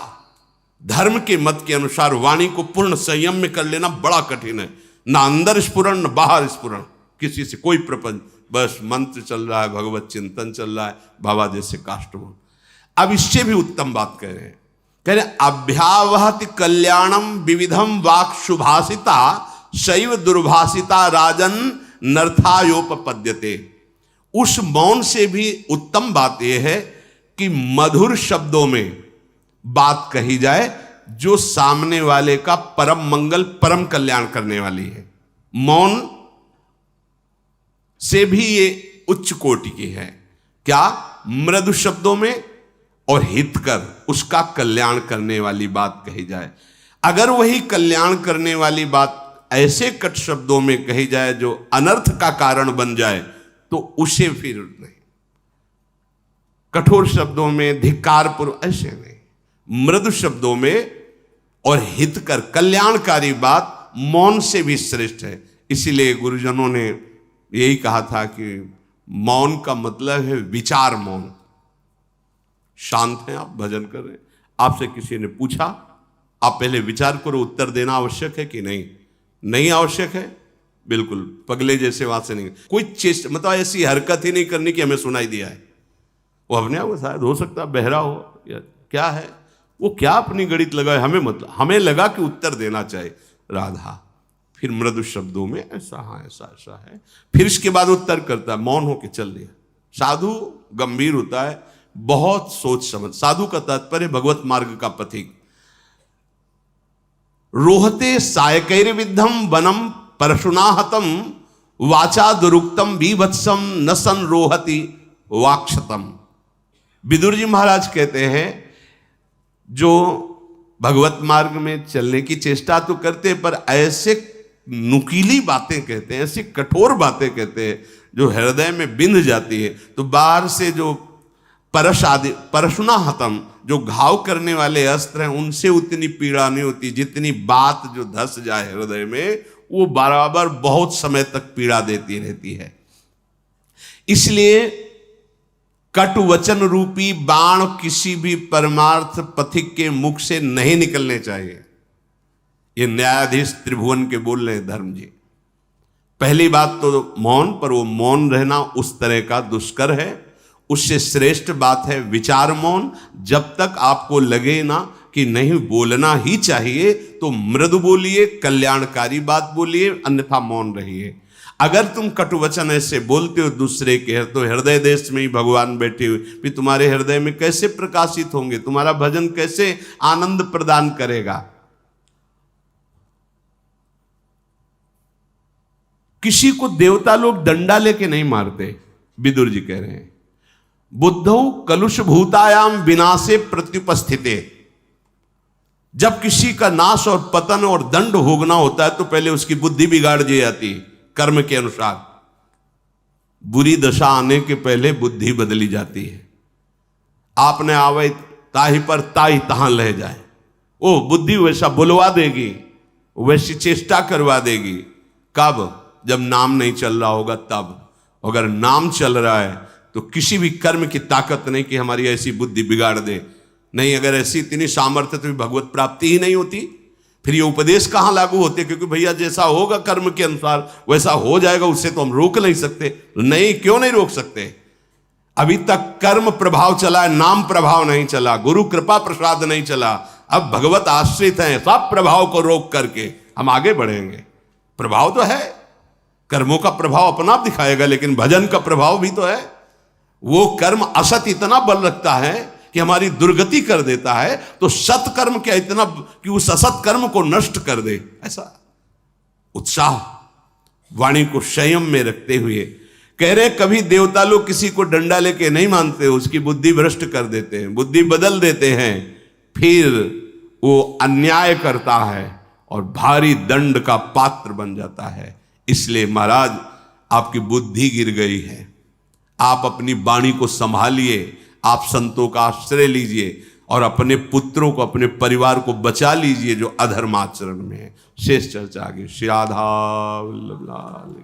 धर्म के मत के अनुसार वाणी को पूर्ण संयम में कर लेना बड़ा कठिन है। ना अंदर स्फुरण न बाहर स्फुरण, किसी से कोई प्रपंच, बस मंत्र चल रहा है, भगवत चिंतन चल रहा है, बाबा जैसे काष्ठ मौन। अब इससे भी उत्तम बात कह रहे हैं, कह रहे अभ्यावहति कल्याणम विविधम वाक् शुभाषिता शैव दुर्भाषिता राजन नर्थायोपपद्यते। उस मौन से भी उत्तम बात यह है कि मधुर शब्दों में बात कही जाए जो सामने वाले का परम मंगल परम कल्याण करने वाली है। मौन से भी ये उच्च कोटि की है। क्या? मृदु शब्दों में और हितकर उसका कल्याण करने वाली बात कही जाए। अगर वही कल्याण करने वाली बात ऐसे कट शब्दों में कही जाए जो अनर्थ का कारण बन जाए तो उसे फिर नहीं। कठोर शब्दों में धिक्कारपूर्व ऐसे नहीं, मृदु शब्दों में और हितकर कल्याणकारी बात मौन से भी श्रेष्ठ है। इसीलिए गुरुजनों ने यही कहा था कि मौन का मतलब है विचार मौन। शांत हैं आप, भजन कर रहे हैं, आपसे किसी ने पूछा, आप पहले विचार करो उत्तर देना आवश्यक है कि नहीं। नहीं आवश्यक है, बिल्कुल पगले जैसे वहां से नहीं, कोई चेष्टा मतलब ऐसी हरकत ही नहीं करनी कि हमें सुनाई दिया है। वो अपने आप शायद हो सकता है बहरा हो या क्या है, वो क्या अपनी गणित लगाए, हमें मतलब हमें लगा कि उत्तर देना चाहिए। राधा फिर मृदु शब्दों में ऐसा, हाँ ऐसा ऐसा है, फिर इसके बाद उत्तर करता है, मौन होके चल लिया। साधु गंभीर होता है, बहुत सोच समझ। साधु का तात्पर्य भगवत मार्ग का पथिक। रोहते सायकैर विद्धम वनम परशुनाहतम वाचा दुरुक्तम बीभत्सम न सन रोहति वाक्षतम। विदुर जी महाराज कहते हैं जो भगवत मार्ग में चलने की चेष्टा तो करते पर ऐसे नुकीली बातें कहते हैं, ऐसी कठोर बातें कहते हैं जो हृदय में बिंध जाती है। तो बाहर से जो परश आदि परशुना हतम जो घाव करने वाले अस्त्र हैं उनसे उतनी पीड़ा नहीं होती जितनी बात जो धस जाए हृदय में वो बराबर बहुत समय तक पीड़ा देती रहती है। इसलिए कटु वचन रूपी बाण किसी भी परमार्थ पथिक के मुख से नहीं निकलने चाहिए। ये न्यायाधीश त्रिभुवन के बोल रहे हैं धर्म जी। पहली बात तो मौन, पर वो मौन रहना उस तरह का दुष्कर है। उससे श्रेष्ठ बात है विचार मौन। जब तक आपको लगे ना कि नहीं बोलना ही चाहिए तो मृदु बोलिए, कल्याणकारी बात बोलिए, अन्यथा मौन रहिए। अगर तुम कटुवचन ऐसे बोलते हो दूसरे के तो हृदय देश में ही भगवान बैठे हुए फिर तुम्हारे हृदय में कैसे प्रकाशित होंगे, तुम्हारा भजन कैसे आनंद प्रदान करेगा। किसी को देवता लोग डंडा लेके नहीं मारते, विदुर जी कह रहे हैं। बुद्धौ कलुष भूतायाम विनाशे प्रत्युपस्थिते। जब किसी का नाश और पतन और दंड भोगना होता है तो पहले उसकी बुद्धि बिगाड़ दी जाती है। कर्म के अनुसार बुरी दशा आने के पहले बुद्धि बदली जाती है। आपने आवे ताही पर ताही तहां लह जाए, ओ बुद्धि वैसा बुलवा देगी, वैसी चेष्टा करवा देगी। कब? जब नाम नहीं चल रहा होगा तब। अगर नाम चल रहा है तो किसी भी कर्म की ताकत नहीं कि हमारी ऐसी बुद्धि बिगाड़ दे। नहीं, अगर ऐसी इतनी सामर्थ्य तो भगवत प्राप्ति ही नहीं होती। फिर ये उपदेश कहाँ लागू होते? क्योंकि भैया जैसा होगा कर्म के अनुसार वैसा हो जाएगा, उससे तो हम रोक नहीं सकते। नहीं, क्यों नहीं रोक सकते? अभी तक कर्म प्रभाव चला है, नाम प्रभाव नहीं चला, गुरु कृपा प्रसाद नहीं चला। अब भगवत आश्रित हैं, सब प्रभाव को रोक करके हम आगे बढ़ेंगे। प्रभाव तो है, कर्मों का प्रभाव अपना आप दिखाएगा, लेकिन भजन का प्रभाव भी तो है। वो कर्म असत इतना बल रखता है कि हमारी दुर्गति कर देता है, तो सत्कर्म क्या इतना कि उस असत कर्म को नष्ट कर दे। ऐसा उत्साह वाणी को संयम में रखते हुए कह रहे, कभी देवता लोग किसी को डंडा लेके नहीं मानते, उसकी बुद्धि भ्रष्ट कर देते हैं, बुद्धि बदल देते हैं, फिर वो अन्याय करता है और भारी दंड का पात्र बन जाता है। इसलिए महाराज आपकी बुद्धि गिर गई है, आप अपनी वाणी को संभालिए, आप संतों का आश्रय लीजिए और अपने पुत्रों को, अपने परिवार को बचा लीजिए जो अधर्माचरण में है। शेष चर्चा आगे। श्री राधा वल्लभ लाल।